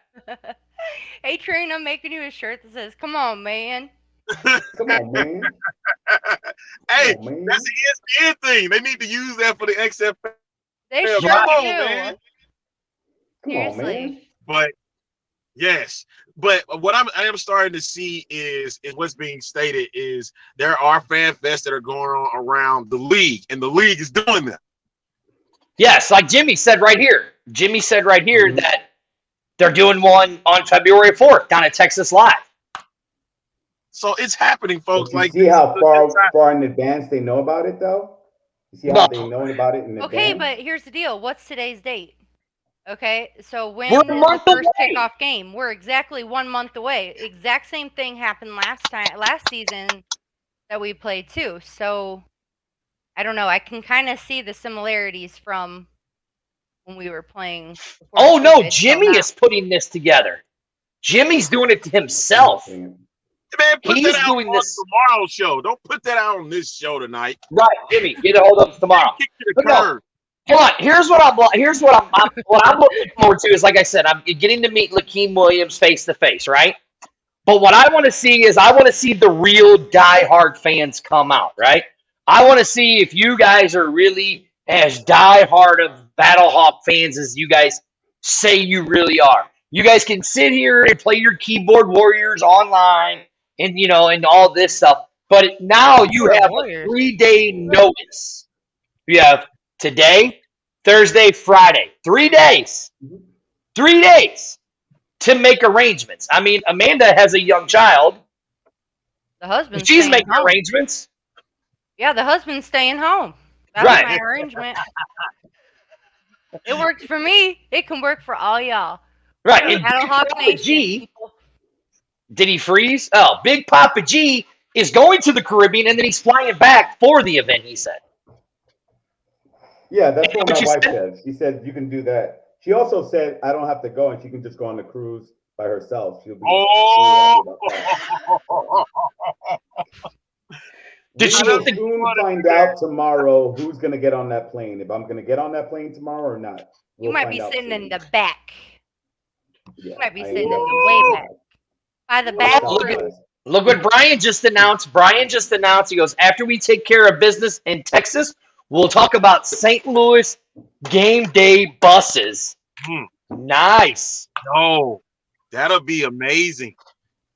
Hey, Train, I'm making you a shirt that says, "Come on, man." Come on, man. Hey, Come on, man. that's the ESPN thing. They need to use that for the XFL. They Come sure on, do. man. Come on, Seriously. man. But yes, but what I am starting to see is what's being stated is there are fan fests that are going on around the league, and the league is doing them. Yes, like Jimmy said right here. Jimmy said right here Mhm. that they're doing one on February 4th down at Texas Live. So it's happening, folks. But you Like see how it's far in advance they know about it, though. You see how they know about it in advance. Okay, but here's the deal. What's today's date? Okay, so when We're is a the month first away. kickoff game? We're exactly 1 month away. Exact same thing happened last season that we played too. So I don't know. I can kind of see the similarities from when we were playing. before Oh no, COVID, so Jimmy now- is putting this together. Jimmy's doing it to himself. man, put He's that out doing on this- tomorrow's show. Don't put that out on this show tonight. Right, Jimmy, get a hold of us tomorrow. Kick to the But no. curb. Hold on. Here's what I'm what I'm looking forward to is, like I said, I'm getting to meet Lakeem Williams face to face, right? But what I want to see is I want to see the real diehard fans come out, right? I want to see if you guys are really as diehard of Battlehawk fans as you guys say you really are. You guys can sit here and play your keyboard warriors online and and all this stuff, but now you have a Warriors. 3-day notice. You have today, Thursday, Friday. 3 days. 3 days to make arrangements. I mean, Amanda has a young child. The husband's She's staying making home. arrangements. Yeah, the husband's staying home. That's Right. my arrangement. It worked for me. It can work for all y'all. Right. And Big Battlehawks Papa Nation. G, did he freeze? Oh, Big Papa G is going to the Caribbean and then he's flying back for the event, he said. Yeah, that's what my you wife said? said. She said you can do that. She also said I don't have to go and she can just go on the cruise by herself. She'll be really happy about that. Did she We will get the- soon find out tomorrow who's gonna get on that plane. If I'm gonna get on that plane tomorrow or not. You might be sitting in the back. Yeah, You might be I sitting in will. the way back. By the back look room. at- Look what Brian just announced. Brian just announced, he goes, after we take care of business in Texas, we'll talk about St. Louis game day buses. Nice. No, that'll be amazing.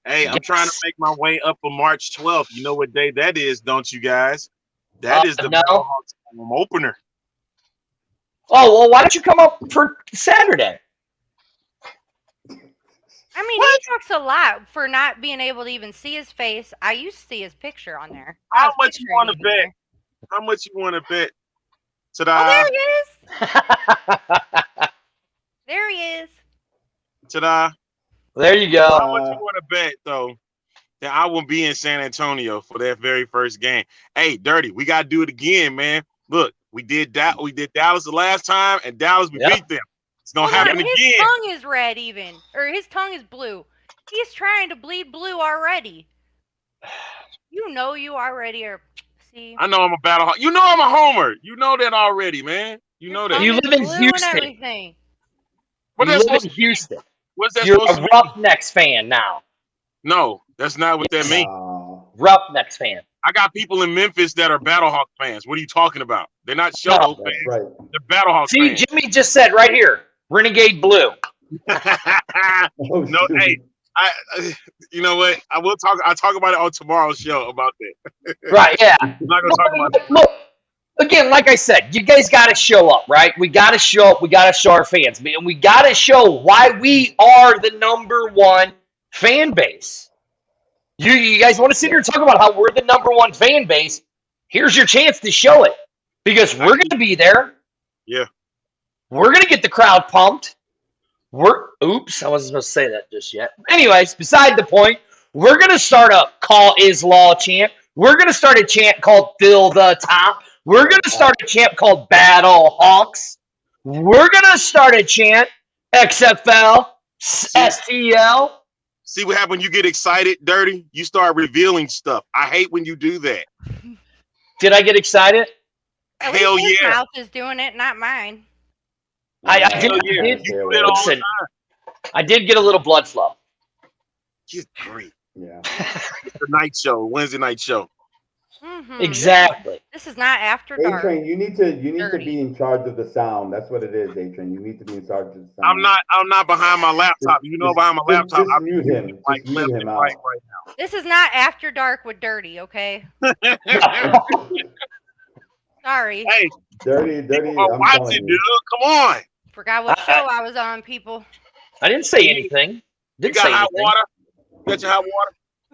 Hey, I'm trying to make my way up on March 12th. You know what day that is, don't you guys? That is the no. Battlehawks home opener. Oh, well, why don't you come up for Saturday? I mean, he talks a lot for not being able to even see his face. I used to see his picture on there. How much you want to bet? How much you want to bet? Ta-da! Oh, there he is. There he is. Ta-da! There you go. How much you want to bet though? That I will be in San Antonio for that very first game. Hey, Dirty, we gotta do it again, man. Look, we did that. We did Dallas the last time, and Dallas we beat them. It's gonna happen his again. tongue is red, even, or his tongue is blue. He's trying to bleed blue already. You know you already are. See, I know I'm a Battlehawk. You know I'm a homer. You know that already, man. You know that. You live in Houston. But You that's live in Houston. What's that You're supposed a to mean? Roughnecks fan now. No, that's not what that means. Roughnecks fan. I got people in Memphis that are Battlehawk fans. What are you talking about? They're not Shoto fans. Right. They're Battlehawk See, fans. Jimmy just said right here, Renegade Blue. No, hey, you know what? I'll talk about it on tomorrow's show about that. Right, yeah. I'm not gonna talk about it. Look, again, like I said, you guys got to show up, right? We got to show up. We got to show our fans. And we got to show why we are the #1 fan base. You guys want to sit here and talk about how we're the #1 fan base? Here's your chance to show it. Because we're going to be there. Yeah. We're going to get the crowd pumped. Oops, I wasn't supposed to say that just yet. Anyways, beside the point, we're going to start a Call Is Law chant. We're going to start a chant called Fill the Top. We're going to start a chant called Battlehawks. We're going to start a chant XFL, STL. See what happens when you get excited, Dirty? You start revealing stuff. I hate when you do that. Did I get excited? Hell His yeah. mouth is doing it, not mine. I did. You do it all the Listen, time. I did get a little blood flow. Good grief. Yeah. It's the night show, Wednesday night show. Exactly. This is not after dark. A-Train, you need to Dirty. be in charge of the sound. That's what it is, A-Train. You need to be in charge of the sound. I'm not behind my laptop. You know, behind my laptop, Just mute him. like Just mute left him and out. right now. This is not after dark with Dirty, okay? Sorry. Hey, Dirty. people are I'm watching, telling dude. you. Come on. Forgot what show I was on, people. I didn't say anything. You Didn't got say hot anything. water? You got your hot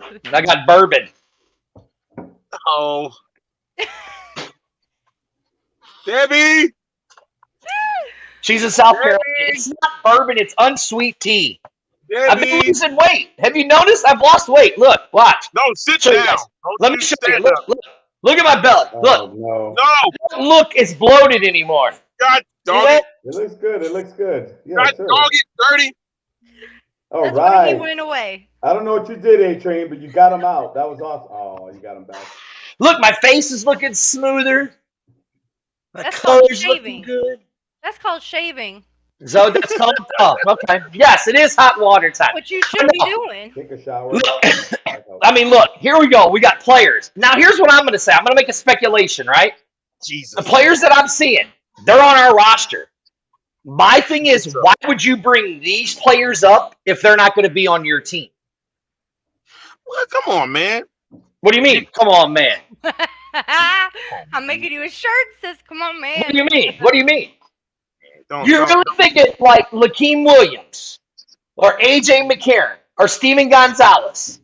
water? I got bourbon. Oh. Debbie. She's in South Carolina. It's not bourbon. It's unsweet tea. I've been Debbie. losing weight. Have you noticed? I've lost weight. Look, watch. No, sit Show you down. guys. Don't Let me sit show you. stand Look, up. look at my belly. Oh, Look, no. No, don't look as bloated anymore. God See dog that? it. It looks good. It looks good. Yeah, God sure. dog it, Dirty. All That's when he right. went away. I don't know what you did, A-Train, but you got him out. That was awesome. Oh, you got him back. Look, my face is looking smoother. My That's called color's looking shaving. good. That's called shaving. So that's called. Oh, okay. Yes, it is hot water time. What you should be doing. Take a shower. Look, I mean, look. Here we go. We got players. Now, here's what I'm going to say. I'm going to make a speculation, right? Jesus. The players that I'm seeing, they're on our roster. My thing is, why would you bring these players up if they're not going to be on your team? Well, come on, man. What do you mean? Come on, man. I'm making you a shirt that says, come on, man. What do you mean? What do you mean? Don't, You're don't, really thinking like Lakeem Williams or AJ McCarron or Steven Gonzalez.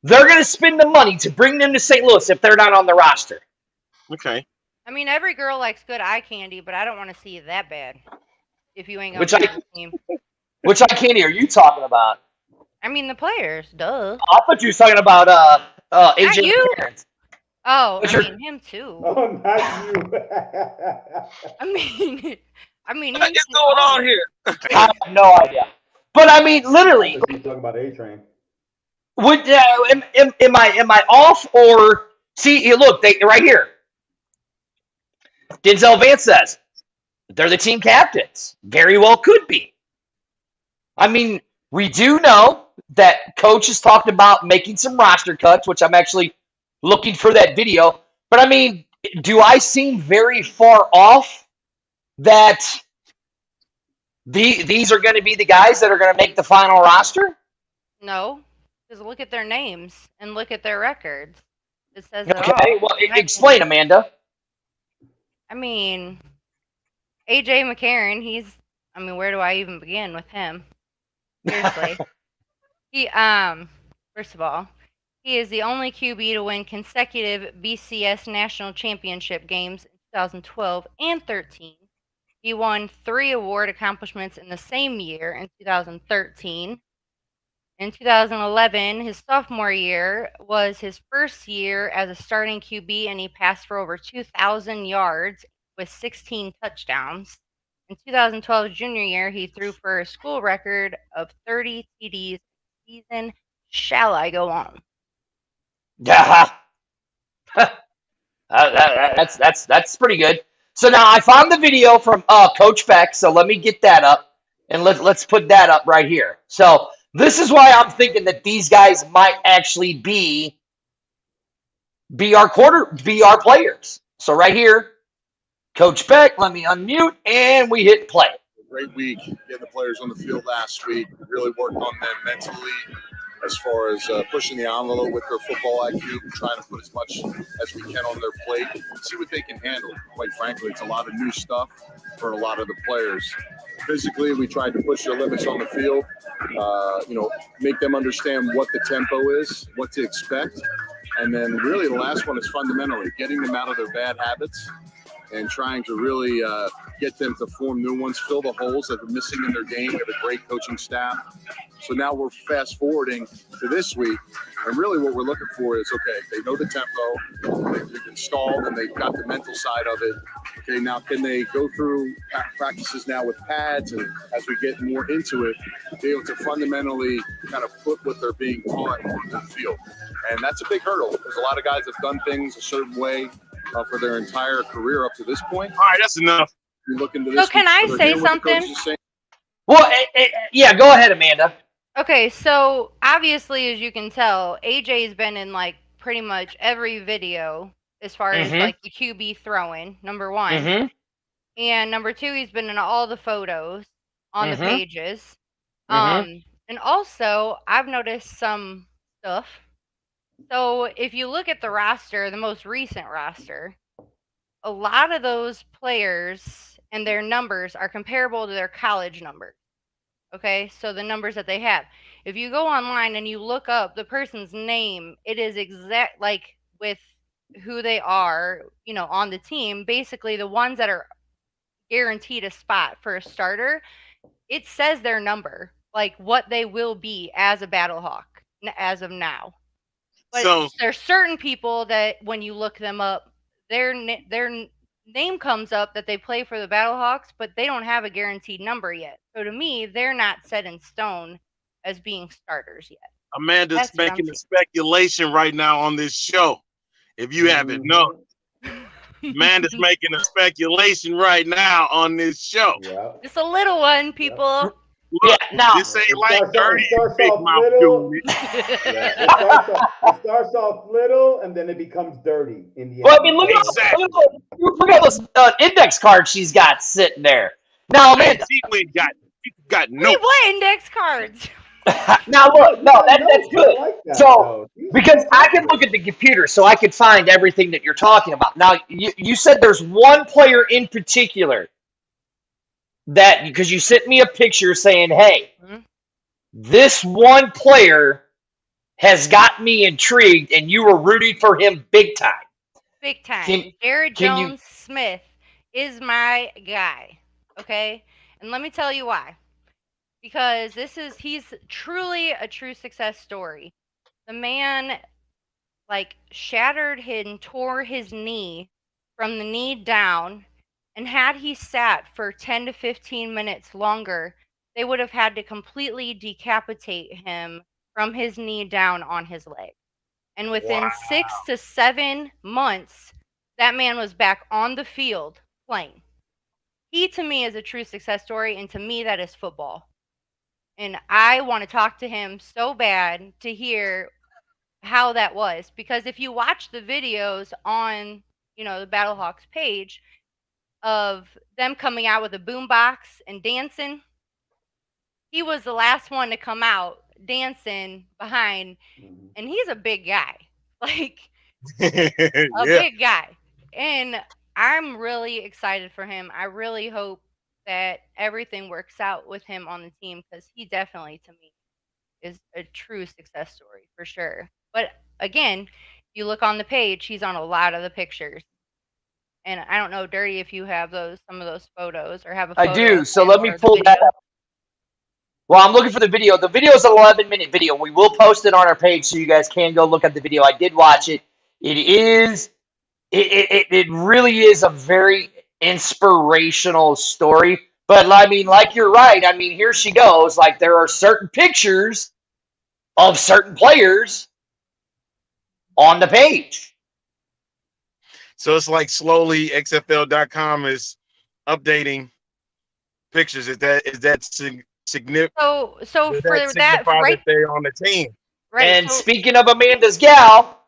They're going to spend the money to bring them to St. Louis if they're not on the roster. Okay. I mean, every girl likes good eye candy, but I don't want to see it that bad. If you ain't gonna Which be on the team. Which eye candy are you talking about? I mean, the players, duh. I thought you was talking about Not AJ you. McCarron. Oh, What's I your- mean him too. Oh, not you. I mean What him is too. going on here? I have no idea. But I mean, literally, He's talking about A-Train. would am I off or see? Look, they right here. Denzel Vance says they're the team captains. Very well could be. I mean, we do know that coach has talked about making some roster cuts, which I'm actually looking for that video. But I mean, do I seem very far off that these are going to be the guys that are going to make the final roster? No, because look at their names and look at their records. It says it Okay, all. well, in my explain, opinion. Amanda. I mean, AJ McCarron. I mean, where do I even begin with him? Seriously. He first of all, he is the only QB to win consecutive BCS national championship games in 2012 and 13. He won 3 award accomplishments in the same year in 2013. In 2011, his sophomore year was his first year as a starting QB, and he passed for over 2,000 yards with 16 touchdowns. In 2012 junior year, he threw for a school record of 30 TDs season. Shall I go on? Yeah, that's pretty good. So now I found the video from Coach Beck. So let me get that up, and let's put that up right here. So this is why I'm thinking that these guys might actually be our players. So right here, Coach Beck. Let me unmute, and we hit play. Great week getting the players on the field last week. Really worked on them mentally as far as pushing the envelope with their football IQ, trying to put as much as we can on their plate, see what they can handle. Quite frankly, it's a lot of new stuff for a lot of the players. Physically, we tried to push their limits on the field, make them understand what the tempo is, what to expect. And then really the last one is fundamentally getting them out of their bad habits and trying to really get them to form new ones, fill the holes that are missing in their game. We have a great coaching staff. So now we're fast forwarding to this week. And really what we're looking for is, okay, they know the tempo, they've installed, and they've got the mental side of it. Okay, now can they go through practices now with pads, and as we get more into it, be able to fundamentally kind of put what they're being taught on the field. And that's a big hurdle because a lot of guys have done things a certain way for their entire career up to this point. All right, that's enough. You look into this. So can I say something? Well, yeah, go ahead, Amanda. Okay, so obviously, as you can tell, AJ's been in like pretty much every video as far as like the QB throwing, number one. And number two, he's been in all the photos on the pages. And also, I've noticed some stuff. So if you look at the roster, the most recent roster, a lot of those players and their numbers are comparable to their college numbers. Okay, so the numbers that they have. If you go online and you look up the person's name, it is exact like with who they are, on the team. Basically, the ones that are guaranteed a spot for a starter, it says their number, like what they will be as a Battlehawk as of now. But So there's certain people that when you look them up, their name comes up that they play for the Battlehawks, but they don't have a guaranteed number yet. So to me, they're not set in stone as being starters yet. Amanda's That's what I'm making a speculation right now on this show. If you haven't known, Amanda's making a speculation right now on this show. Yeah. Just a little one, people. Look, Yeah, now- this ain't like dirty It big starts mouth off little. doing it. It starts off little, and then it becomes dirty in the end. Well, I mean, look at Exactly. look at those index cards she's got sitting there. Now, Amanda. She got no. Wait, what index cards? Now look, no, that's good. I like that, So, though. because I can look at the computer, so I can find everything that you're talking about. Now, you said there's one player in particular that, because you sent me a picture saying, hey, this one player has got me intrigued, and you were rooting for him big time. Big time. Can Jared you- Jones Smith is my guy. Okay? And let me tell you why. Because he's truly a true success story. The man shattered and tore his knee from the knee down, and had he sat for 10 to 15 minutes longer, they would have had to completely decapitate him from his knee down on his leg. And within 6 to 7 months, that man was back on the field playing. He, to me, is a true success story, and to me, that is football. And I want to talk to him so bad to hear how that was, because if you watch the videos on the Battlehawks page of them coming out with a boombox and dancing, he was the last one to come out dancing behind, and he's a big guy, big guy, and I'm really excited for him. I really hope that everything works out with him on the team, because he definitely, to me, is a true success story for sure. But again, you look on the page, he's on a lot of the pictures. And I don't know, Dirty, if you have some of those photos or have a photo. I do. So let me pull that up. Well, I'm looking for the video. The video is an 11-minute video. We will post it on our page so you guys can go look at the video. I did watch it. It really is a very inspirational story. But I mean, you're right. I mean, here she goes. There are certain pictures of certain players on the page. So it's slowly XFL.com is updating pictures. Is that significant? So for that, right, they're on the team. Right. And speaking of Amanda's gal,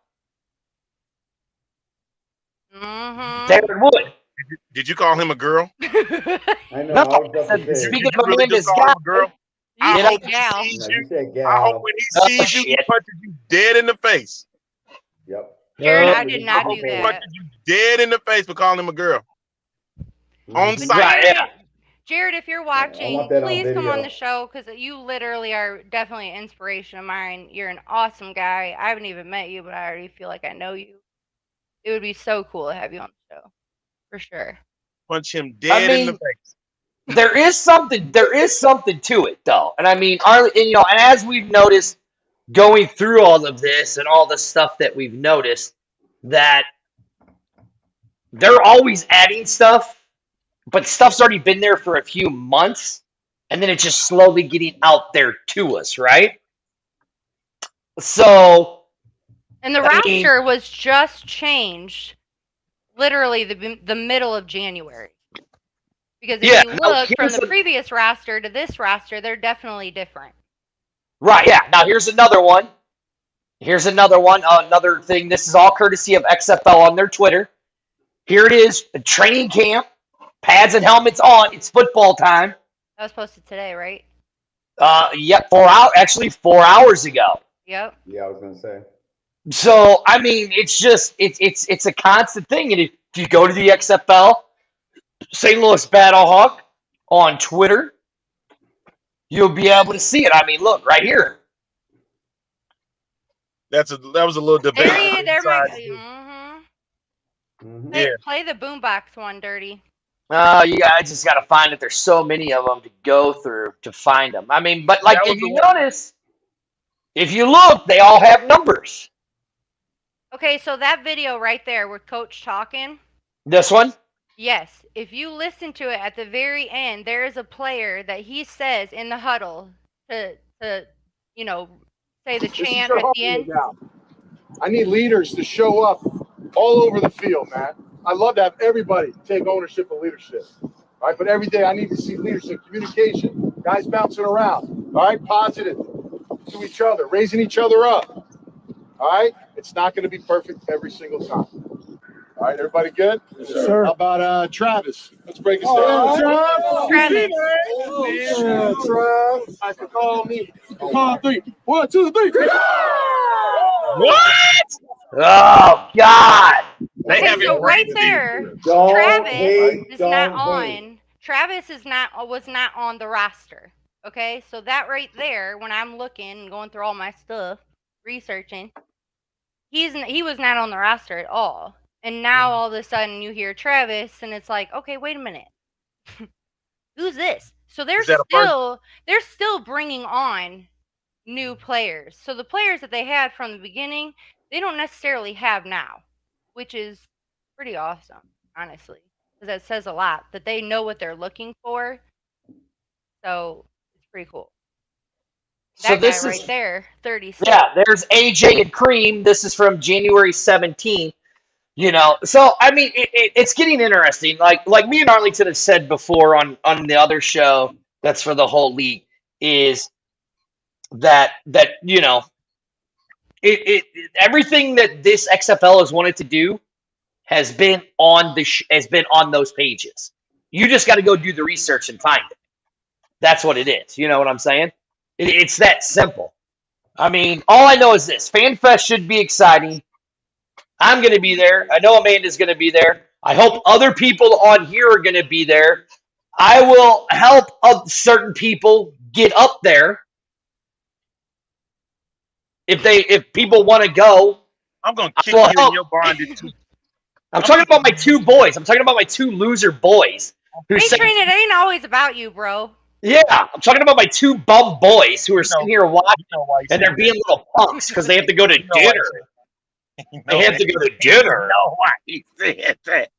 Darren Wood. Did you call him a girl? I know. No, I was about to say. speaking of Amanda's gal, girl. You I hope gal. he sees No, you you. said gal. I hope when he sees you, he shit. punches you dead in the face. Yep. Jared, I did I not hope do he that. punches you dead in the face for calling him a girl. On Mhm. site. Right, yeah. Jared, if you're I watching, want that on please come on video. the show, because you literally are definitely an inspiration of mine. You're an awesome guy. I haven't even met you, but I already feel like I know you. It would be so cool to have you on the show, for sure. Punch him dead in the face. There is something to it, though. And I mean, and as we've noticed going through all of this and all the stuff that we've noticed, that they're always adding stuff, but stuff's already been there for a few months, and then it's just slowly getting out there to us, right? So, And the roster was just changed literally the middle of January. Because if you look from the previous roster to this roster, they're definitely different. Right, yeah. Now here's another one. Another thing. This is all courtesy of XFL on their Twitter. Here it is, a training camp, pads and helmets on. It's football time. That was posted today, right? Yep, 4 hours ago. Yep. Yeah, I was gonna say. So I mean, it's a constant thing. And if you go to the XFL, St. Louis Battlehawk on Twitter, you'll be able to see it. I mean, look right here. That was a little debate. Play the boombox one, Dirty. I just got to find it. There's so many of them to go through to find them. I mean, but if you notice, if you look, they all have numbers. Okay, so that video right there with Coach talking. This one? Yes. If you listen to it at the very end, there is a player that he says in the huddle to say the chant at the end. Now. I need leaders to show up all over the field, man. I love to have everybody take ownership of leadership. All right, but every day I need to see leadership, communication, guys bouncing around. All right, positive to each other, raising each other up. All right, it's not going to be perfect every single time. All right, everybody good? Yes, sir. How about Travis? Let's break it down. Travis. Yeah, Travis. I can call me. Call 3. 1, 2, 3. What? Oh God! Okay, so right there, Travis is not on. Travis was not on the roster. Okay, so that right there, when I'm looking and going through all my stuff, researching, he was not on the roster at all. And now all of a sudden you hear Travis, and it's like, okay, wait a minute, who's this? So Is that they're still bringing on new players. So the players that they had from the beginning, they don't necessarily have now, which is pretty awesome, honestly, because that says a lot that they know what they're looking for. So it's pretty cool. So That guy this right is there, 36. yeah. There's AJ and Cream. This is from January 17th. So I mean, it's getting interesting. Like me and Arlington have said before on the other show that's for the whole league is that everything that this XFL has wanted to do has been has been on those pages. You just got to go do the research and find it. That's what it is. You know what I'm saying? It's that simple. I mean, all I know is this: FanFest should be exciting. I'm going to be there. I know Amanda's going to be there. I hope other people on here are going to be there. I will help certain people get up there if people want to go. I'm gonna I kick will you in help. your bondage too. I'm talking about my two boys. I'm talking about my two loser boys who Hey, say, Train, it ain't always about you, bro. yeah, I'm talking about my two bum boys who are sitting here watching You know why he and said they're being little punks because they have to go to You know why he dinner. said that. They have to go to dinner. You know why he said that.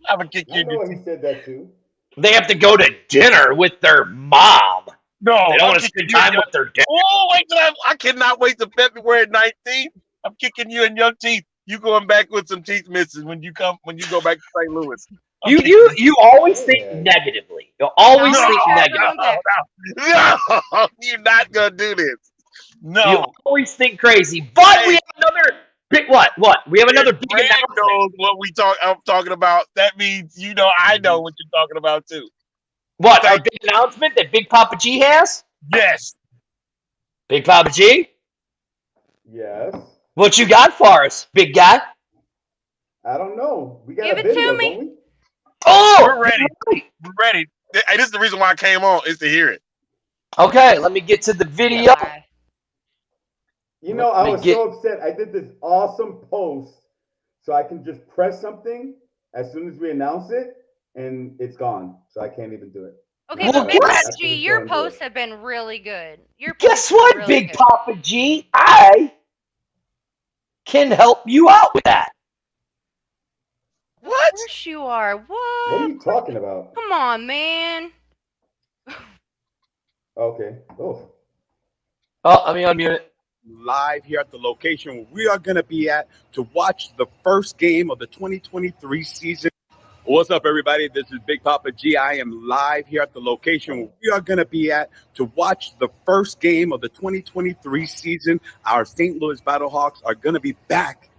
I'm gonna kick you I in know your he said that too. They have to go to dinner with their mom. No, They don't I'm want to kicking spend you in time your with their dad. Oh, wait till I cannot wait till February 19th. I'm kicking you in your teeth. You going back with some teeth missing when you go back to St. Louis. I'm kicking You always think Yeah. negatively. You always No, think no, negative. no, you're not gonna do this. You No. always think crazy. But we Hey, have another big what? What? We have another if big Greg announcement. knows what I'm talking about, that means I know what you're talking about too. What? Our big announcement that Big Papa G has? Yes. Big Papa G? Yes. What you got for us, big guy? I don't know. We got Give a it to video, me. don't we? Oh! We're ready. We're ready. Hey, this is the reason why I came on, is to hear it. Okay, let me get to the video. Yeah. You know, Let I me was get- so upset. I did this awesome post so I can just press something as soon as we announce it, and it's gone. So I can't even do it. Okay, Well, but Big guess- Papa G, your posts have been really good. Your Guess posts have been what, really Big good. Papa G? I can help you out with that. What? Of course you are. What are What? you talking about? Come on, man. Okay. Oh. Oh, let me unmute it. Live here at the location where we are going to be at to watch the first game of the 2023 season. What's up, everybody? This is Big Papa G. I am live here at the location where we are going to be at to watch the first game of the 2023 season. Our St. Louis Battlehawks are going to be back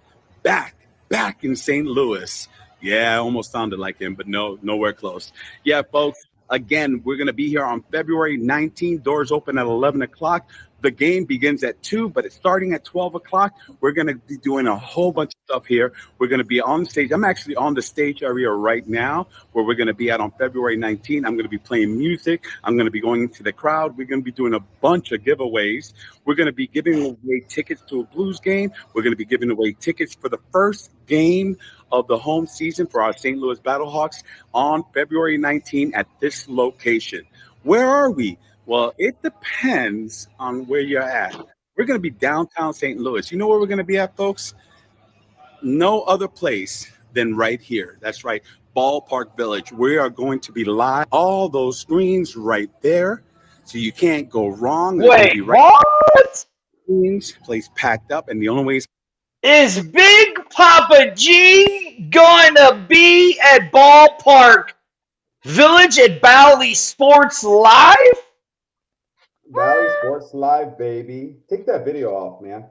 in St. Louis. Yeah, I almost sounded like him, but no, nowhere close. Yeah, folks. Again, we're going to be here on February 19th. Doors open at 11 o'clock. The game begins at 2, but it's starting at 12 o'clock. We're going to be doing a whole bunch of stuff here. We're going to be on stage. I'm actually on the stage area right now where we're going to be at on February 19th. I'm going to be playing music. I'm going to be going into the crowd. We're going to be doing a bunch of giveaways. We're going to be giving away tickets to a Blues game. We're going to be giving away tickets for the first game of the home season for our St. Louis Battlehawks on February 19th at this location. Where are we? Well, it depends on where you're at. We're going to be downtown St. Louis. You know where we're going to be at, folks? No other place than right here. That's right, Ballpark Village. We are going to be live. All those screens right there, so you can't go wrong. They're gonna Wait, be right what? screens, place packed up, and the only way is Is Big Papa G going to be at Ballpark Village at Bally Sports Live? Valley Sports Live, baby. Take that video off, man.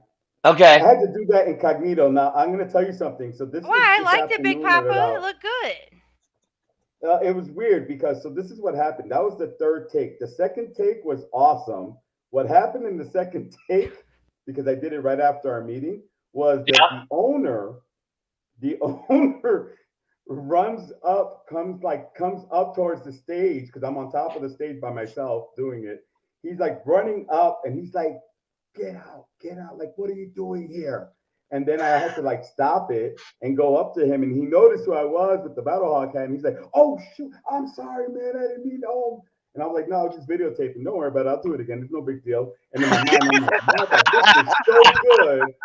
I Okay. had to do that incognito. Now I'm going to tell you something. So this Why? was I this liked it, Big afternoon at Papa. It about- looked good. It was weird because this is what happened. That was the third take. The second take was awesome. What happened in the second take, because I did it right after our meeting, was that Yeah. the owner runs up, comes up towards the stage because I'm on top of the stage by myself doing it. He's like running up and he's like, get out, like, what are you doing here? And then I had to like stop it and go up to him, and he noticed who I was with the Battlehawk hat, and he's like, "Oh shoot, I'm sorry, man, I didn't mean to." And I was like, "No, I was just videotaping. Don't worry about it. I'll do it again. It's no big deal." And in my mind, I'm like, "Mother, this was so good."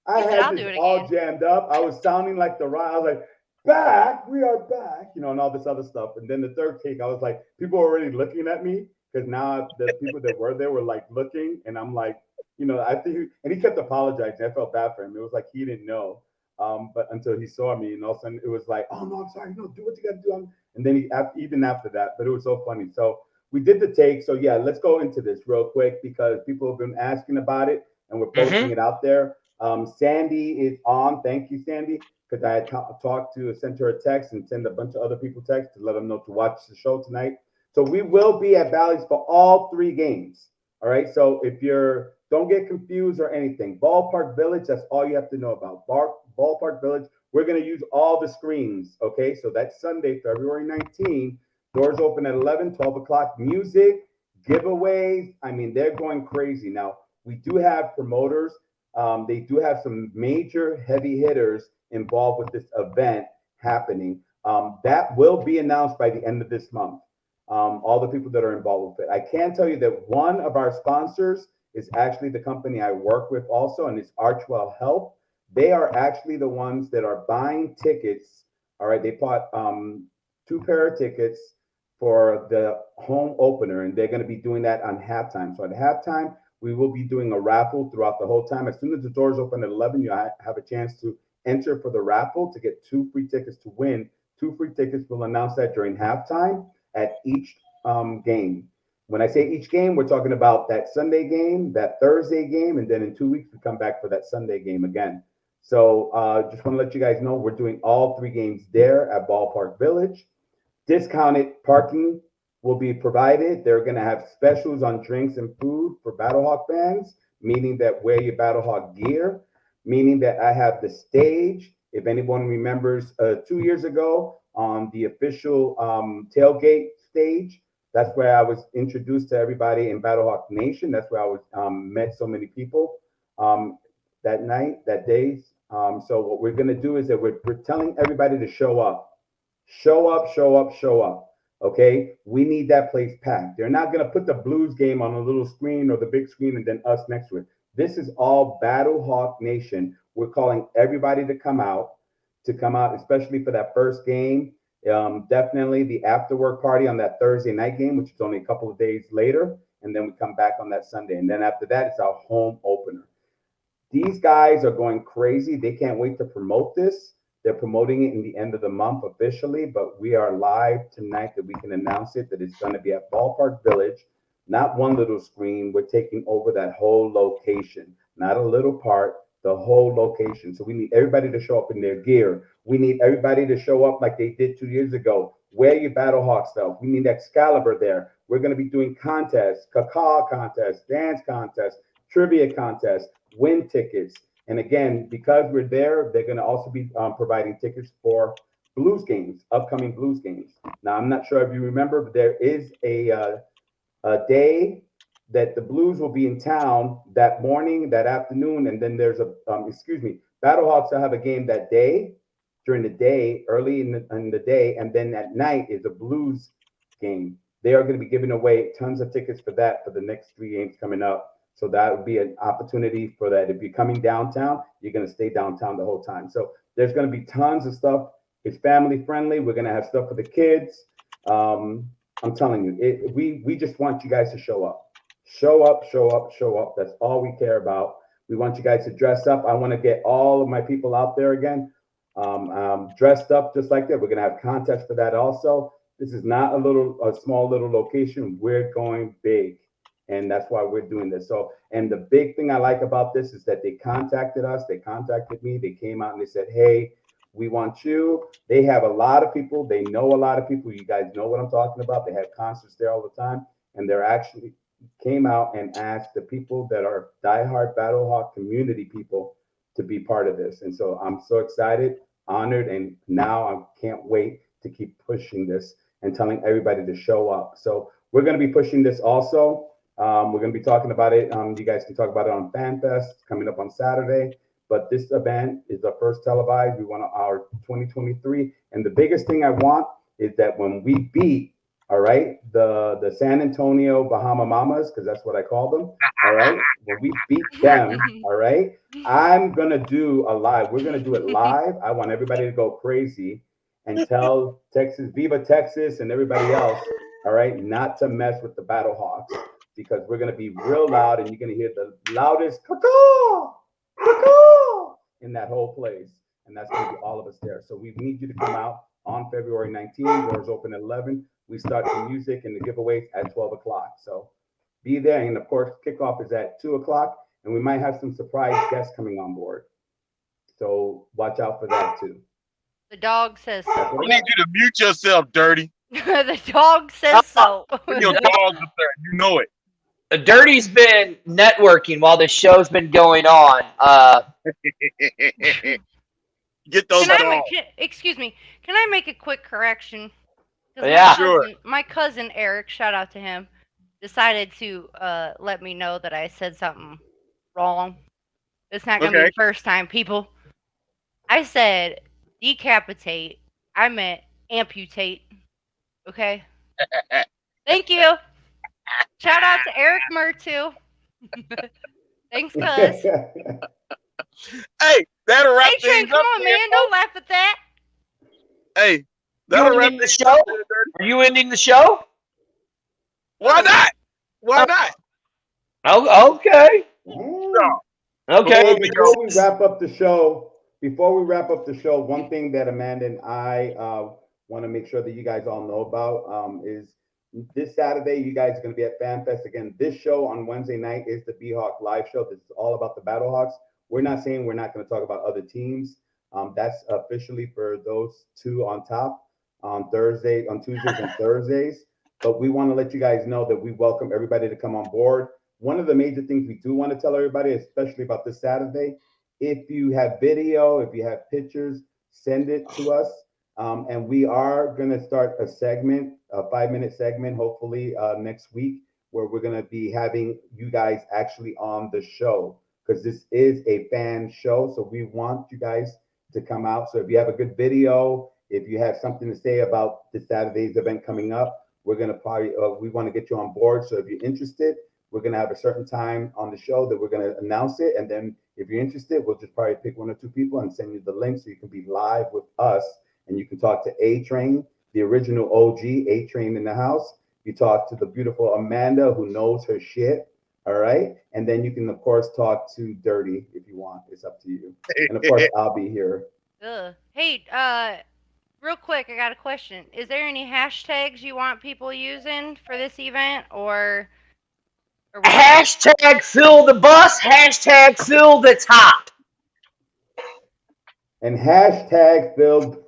I He said, had "I'll this do it all again." jammed up. I was sounding like the rock. I was like, "Back, we are back," and all this other stuff. And then the third take, I was like, people were already looking at me because now the people that were there were like looking, and I'm like, I think, and he kept apologizing. I felt bad for him. It was like he didn't know, but until he saw me, and all of a sudden it was like, "Oh no, I'm sorry. No, do what you got to do." And then even after that, but it was so funny. So we did the take. So yeah, let's go into this real quick because people have been asking about it, and we're posting it out there. Sandy is on. Thank you, Sandy, because I had talked to sent her a text and send a bunch of other people text to let them know to watch the show tonight. So we will be at Bally's for all 3 games. All right. So if you're don't get confused or anything. Ballpark Village, that's all you have to know about. Ballpark Village, we're going to use all the screens. Okay. So that's Sunday, February 19th. Doors open at 11, 12 o'clock. Music, giveaways. I mean, they're going crazy. Now, we do have promoters. They do have some major heavy hitters involved with this event happening. That will be announced by the end of this month. All the people that are involved with it. I can tell you that one of our sponsors is actually the company I work with also, and it's Archwell Health. They are actually the ones that are buying tickets. All right, they bought 2 pair of tickets for the home opener, and they're going to be doing that on halftime. So at halftime, we will be doing a raffle throughout the whole time. As soon as the doors open at 11, you have a chance to enter for the raffle to get 2 free tickets to win. 2 free tickets. We'll announce that during halftime at each game. When I say each game, we're talking about that Sunday game, that Thursday game, and then in 2 weeks, we come back for that Sunday game again. So just want to let you guys know we're doing all 3 games there at Ballpark Village. Discounted parking will be provided. They're going to have specials on drinks and food for Battlehawk fans, meaning that wear your Battlehawk gear, meaning that I have the stage. If anyone remembers 2 years ago on the official tailgate stage, that's where I was introduced to everybody in Battlehawk Nation. That's where I was met so many people that night, that day. So what we're going to do is that we're telling everybody to show up. Show up, show up, show up. Okay, we need that place packed. They're not going to put the Blues game on a little screen or the big screen and then us next to it. This is all Battlehawk Nation. We're calling everybody to come out, especially for that first game. Definitely the after work party on that Thursday night game, which is only a couple of days later. And then we come back on that Sunday. And then after that, it's our home opener. These guys are going crazy. They can't wait to promote this. They're promoting it in the end of the month officially, but we are live tonight that we can announce it, that it's going to be at Ballpark Village, not one little screen. We're taking over that whole location, not a little part, the whole location. So we need everybody to show up in their gear. We need everybody to show up like they did 2 years ago. Wear your Battlehawk stuff. We need Excalibur there. We're going to be doing contests, cacao contests, dance contests, trivia contests, win tickets. And again, because we're there, they're going to also be providing tickets for Blues games, upcoming Blues games. Now, I'm not sure if you remember, but there is a day that the Blues will be in town that morning, that afternoon, and then there's Battlehawks will have a game that day, during the day, early in the day, and then at night is a Blues game. They are going to be giving away tons of tickets for that for the next 3 games coming up. So that would be an opportunity for that. If you're coming downtown, you're going to stay downtown the whole time. So there's going to be tons of stuff. It's family friendly. We're going to have stuff for the kids. I'm telling you, we just want you guys to show up. Show up, show up, show up. That's all we care about. We want you guys to dress up. I want to get all of my people out there again, dressed up just like that. We're going to have contests for that also. This is not a small little location. We're going big. And that's why we're doing this. So, and the big thing I like about this is that they contacted us. They contacted me. They came out and they said, "Hey, we want you." They have a lot of people. They know a lot of people. You guys know what I'm talking about. They have concerts there all the time. And they're actually came out and asked the people that are diehard Battlehawk community people to be part of this. And so I'm so excited, honored, and now I can't wait to keep pushing this and telling everybody to show up. So we're going to be pushing this also. We're going to be talking about it. You guys can talk about it on FanFest coming up on Saturday. But this event is the first televised. We want our 2023. And the biggest thing I want is that when we beat, all right, the San Antonio Bahama Mamas, because that's what I call them, all right, when we beat them, all right, I'm going to do a live. We're going to do it live. I want everybody to go crazy and tell Texas, Viva Texas, and everybody else, all right, not to mess with the Battlehawks, because we're going to be real loud and you're going to hear the loudest caw in that whole place. And that's going to be all of us there. So we need you to come out on February 19th. Doors open at 11. We start the music and the giveaways at 12 o'clock. So be there. And of course, kickoff is at 2 o'clock. And we might have some surprise guests coming on board. So watch out for that too. The dog says so. We need you to mute yourself, Dirty. The dog says so. Your dog's up there. You know it. Dirty's been networking while the show's been going on. Get those dogs. Excuse me. Can I make a quick correction? Yeah. My cousin Eric, shout out to him, decided to let me know that I said something wrong. It's not going to be the first time, people. I said decapitate. I meant amputate. Okay? Thank you. Shout out to Eric Murtu. Thanks, cuz. Hey, that'll wrap Train, things come up. on, man. Don't laugh at that. Hey, that'll wrap the show. Are you ending the show? Why not? Why not? Oh, okay. No. Okay. Before we wrap up the show, one thing that Amanda and I want to make sure that you guys all know about is this Saturday, you guys are going to be at FanFest again. This show on Wednesday night is the BHawk live show. This is all about the Battlehawks. We're not saying we're not going to talk about other teams. That's officially for those two on top on Tuesdays and Thursdays. But we want to let you guys know that we welcome everybody to come on board. One of the major things we do want to tell everybody, especially about this Saturday, if you have video, if you have pictures, send it to us. And we are going to start a segment, a 5-minute segment, hopefully next week, where we're going to be having you guys actually on the show, because this is a fan show. So we want you guys to come out. So if you have a good video, if you have something to say about this Saturday's event coming up, we're going to probably, we want to get you on board. So if you're interested, we're going to have a certain time on the show that we're going to announce it. And then if you're interested, we'll just probably pick 1 or 2 people and send you the link so you can be live with us. And you can talk to A-Train, the original OG, A-Train in the house. You talk to the beautiful Amanda, who knows her shit, all right? And then you can, of course, talk to Dirty if you want. It's up to you. And, of course, I'll be here. Hey, real quick, I got a question. Is there any hashtags you want people using for this event, or Hashtag fill the bus, hashtag fill the top. And hashtag build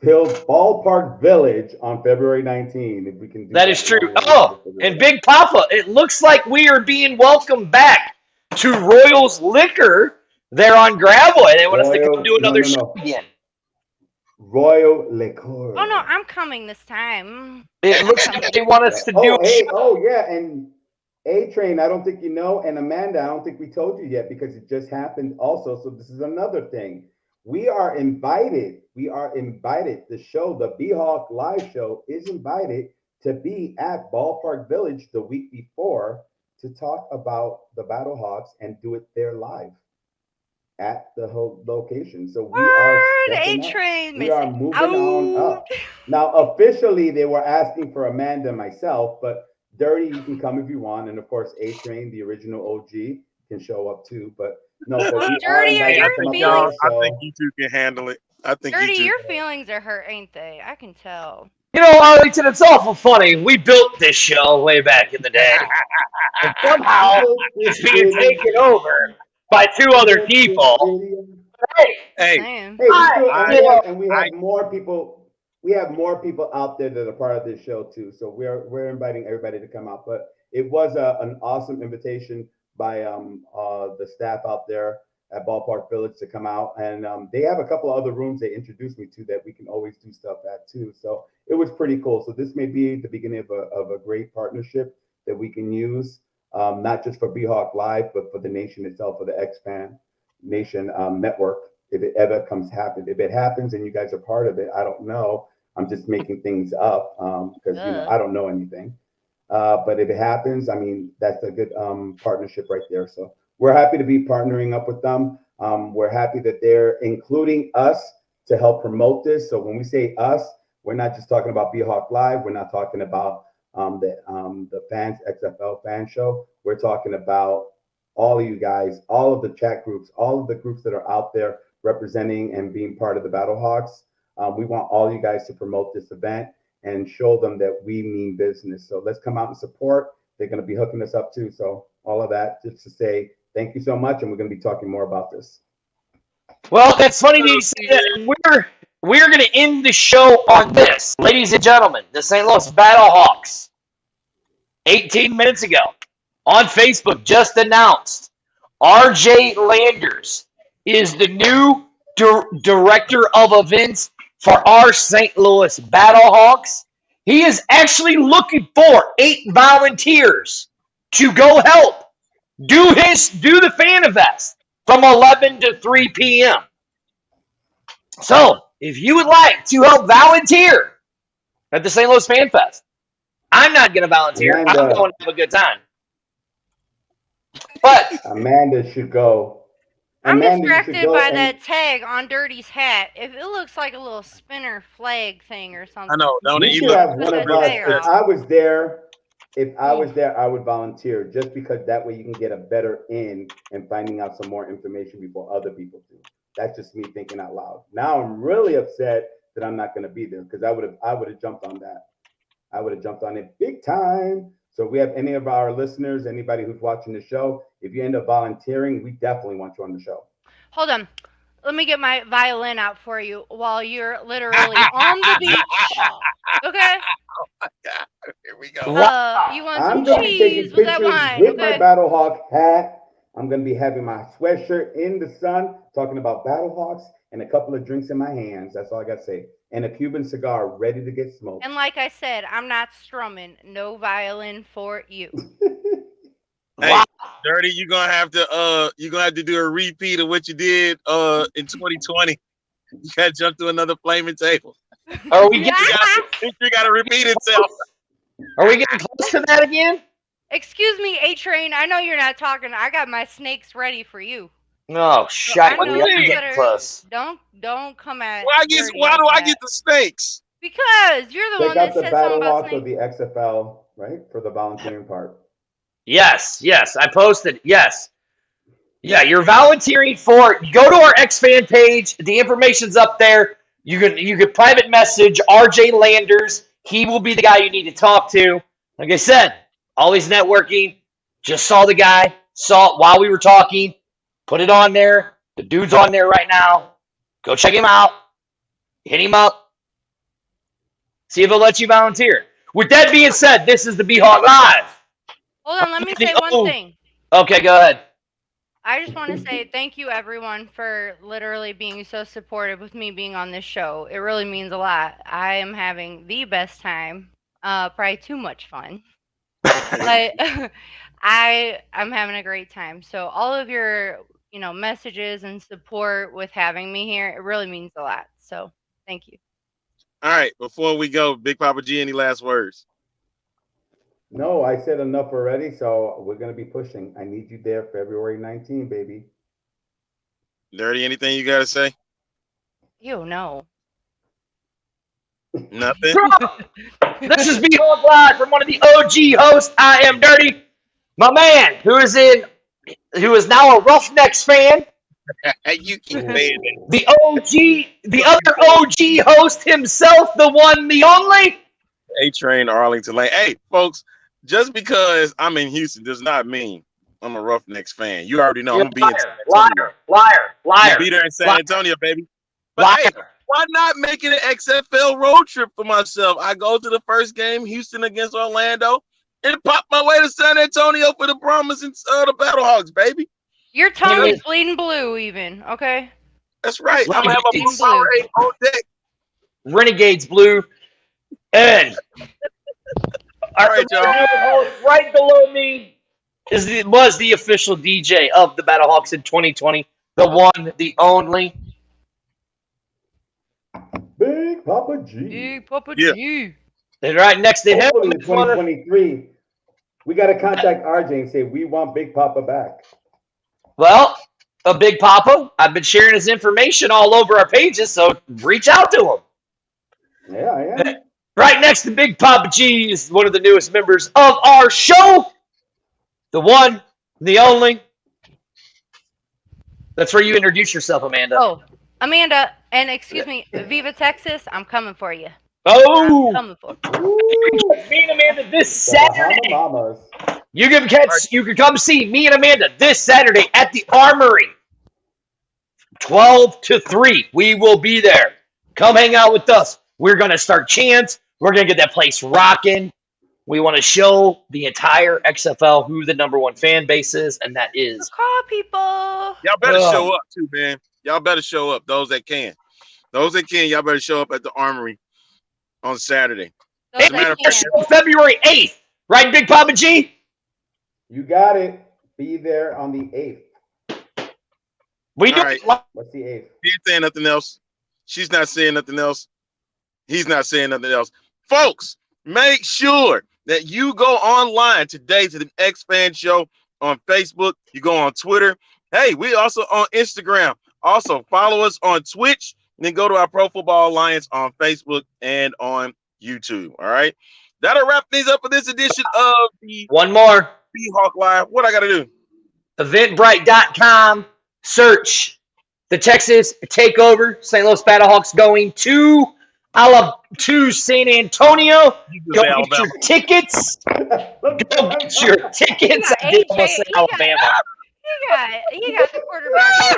Ballpark Village on February 19th. If we can do that is true. Oh, and Big Papa, it looks like we are being welcomed back to Royals Liquor there on Gravel. They want us to come do another show again. Royal Liquor. Oh, no, I'm coming this time. It looks like they want us to do a show. Oh, yeah, and A-Train, I don't think you know, and Amanda, I don't think we told you yet because it just happened also. So this is another thing. We are invited. The show, the BHawk live show, is invited to be at Ballpark Village the week before to talk about the Battlehawks and do it there live at the whole location. So we are A-Train. We are moving on up. Now, officially, they were asking for Amanda and myself, but Dirty, you can come if you want. And of course, A-Train, the original OG, can show up too. But no, Dirty, I think you two can handle it. I think Dirty, your feelings are hurt, ain't they? I can tell. You know, Arlington, it's awful funny. We built this show way back in the day. And somehow it's being taken over by 2 other people. And we have more people. We have more people out there that are part of this show too. So we're inviting everybody to come out. But it was an awesome invitation by the staff out there at Ballpark Village to come out, and they have a couple of other rooms they introduced me to that we can always do stuff at too. So it was pretty cool. So this may be the beginning of a great partnership that we can use not just for BHawk Live, but for the nation itself, for the X-Fan Nation network. If it ever if it happens and you guys are part of it, I don't know. I'm just making things up because I don't know anything. But if it happens, I mean, that's a good partnership right there. So we're happy to be partnering up with them. We're happy that they're including us to help promote this. So when we say us, we're not just talking about BHawk Live. We're not talking about the fans, XFL fan show. We're talking about all of you guys, all of the chat groups, all of the groups that are out there representing and being part of the Battlehawks. We want all you guys to promote this event and show them that we mean business. So let's come out and support. They're going to be hooking us up too. So all of that just to say thank you so much, and we're going to be talking more about this. Well, that's funny that you say that. We're going to end the show on this, ladies and gentlemen. The St. Louis Battlehawks, 18 minutes ago, on Facebook, just announced RJ Landers is the new director of events for our St. Louis Battlehawks. He is actually looking for 8 volunteers to go help do the fan event from 11 to 3 p.m. So, if you would like to help volunteer at the St. Louis Fan Fest, I'm not going to volunteer. I'm going to have a good time. But Amanda should go. I'm distracted by that tag on Dirty's hat. If it looks like a little spinner flag thing or something. I know. Don't we it? should have one of us. If I was there, I would volunteer just because that way you can get a better in and finding out some more information before other people do. That's just me thinking out loud. Now I'm really upset that I'm not going to be there because I would have jumped on that. I would have jumped on it big time. So if we have any of our listeners, anybody who's watching the show, if you end up volunteering, we definitely want you on the show. Hold on. Let me get my violin out for you while you're literally on the beach. Okay? Oh my God. Here we go. You want some cheese with that wine? With my Battlehawk hat. I'm going to be having my sweatshirt in the sun, talking about Battlehawks, and a couple of drinks in my hands. That's all I got to say. And a Cuban cigar ready to get smoked. And like I said, I'm not strumming. No violin for you. Hey, Dirty, you're gonna have to do a repeat of what you did in 2020. You gotta jump to another flaming table. Are we getting history gotta repeat itself. Are we getting close to that again? Excuse me, A-Train. I know you're not talking. I got my snakes ready for you. No, shut So up. We're getting close. Don't come at. Why do I get the snakes? Because you're the one that said something about snakes. Or the XFL, right? For the volunteering part. Yes, I posted. Yes. Yeah, you're volunteering for it. Go to our X-Fan page. The information's up there. You can private message RJ Landers. He will be the guy you need to talk to. Like I said, always networking. Just saw the guy. Saw it while we were talking. Put it on there. The dude's on there right now. Go check him out. Hit him up. See if he'll let you volunteer. With that being said, this is the BHawk Live. Hold on, let me say one thing. Okay, go ahead. I just want to say thank you, everyone, for literally being so supportive with me being on this show. It really means a lot. I am having the best time. Probably too much fun. But I'm having a great time. So all of your, messages and support with having me here, it really means a lot. So thank you. All right, before we go, Big Papa G, any last words? No, I said enough already, so we're going to be pushing. I need you there February 19, baby. Dirty, anything you got to say? You know. Nothing? This is BHawk Live from one of the OG hosts. I am Dirty. My man, who is now a Roughnecks fan. You keep saying it. The other OG host himself, the one, the only. A-Train Arlington Lane. Hey, folks, just because I'm in Houston does not mean I'm a Roughnecks fan. You already know. You're I'm going to be in San Antonio. Liar. I'll be there in San Antonio, baby. But hey, why not make it an XFL road trip for myself? I go to the first game, Houston against Orlando, and pop my way to San Antonio for the Brahmas and the Battlehawks, baby. Your tongue is bleeding blue even, okay? That's right. I'm going to have a blue Powerade on deck. Renegades blue. And all right, y'all. Right below me, was the official DJ of the Battlehawks in 2020. The one, the only. Big Papa G. Hey, Papa Yeah. G. And right next to him, Hopefully in 2023, we got to contact RJ and say we want Big Papa back. well, a Big Papa. I've been sharing his information all over our pages, so reach out to him. Yeah, I am. Right next to Big Papa G is one of the newest members of our show. The one, the only. That's where you introduce yourself, Amanda. Oh, Amanda, and excuse me, Viva Texas, I'm coming for you. Oh, I'm coming for you. Woo! me and Amanda this The Bahama Saturday. Mamas. You can come see me and Amanda this Saturday at the Armory. 12 to 3. We will be there. Come hang out with us. We're going to start chants. We're going to get that place rocking. We want to show the entire XFL who the number one fan base is, and that is. Call people. Y'all better show up too, man. Y'all better show up. Those that can. Those that can, y'all better show up at the Armory on Saturday. Those As a matter that of can. fact, February 8th. Right, Big Papa G? You got it. Be there on the 8th. We do. All right. What's the 8th? He ain't saying nothing else. She's not saying nothing else. He's not saying nothing else. Folks, make sure that you go online today to the X-Fan Show on Facebook. You go on Twitter. Hey, we also on Instagram. Also, follow us on Twitch. And then go to our Pro Football Alliance on Facebook and on YouTube. All right? That'll wrap things up for this edition of the One more. BHawk Live. What I got to do? Eventbrite.com. Search the Texas Takeover. St. Louis Battlehawks going to San Antonio. Go get your tickets. Go get your tickets. I did almost say Alabama. You got the quarterback.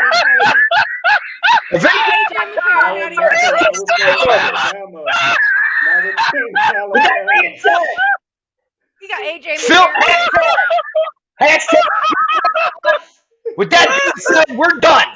Alabama. Now the Kings, Alabama. You got AJ Phil, McCarron. hashtag. With that being said, we're done.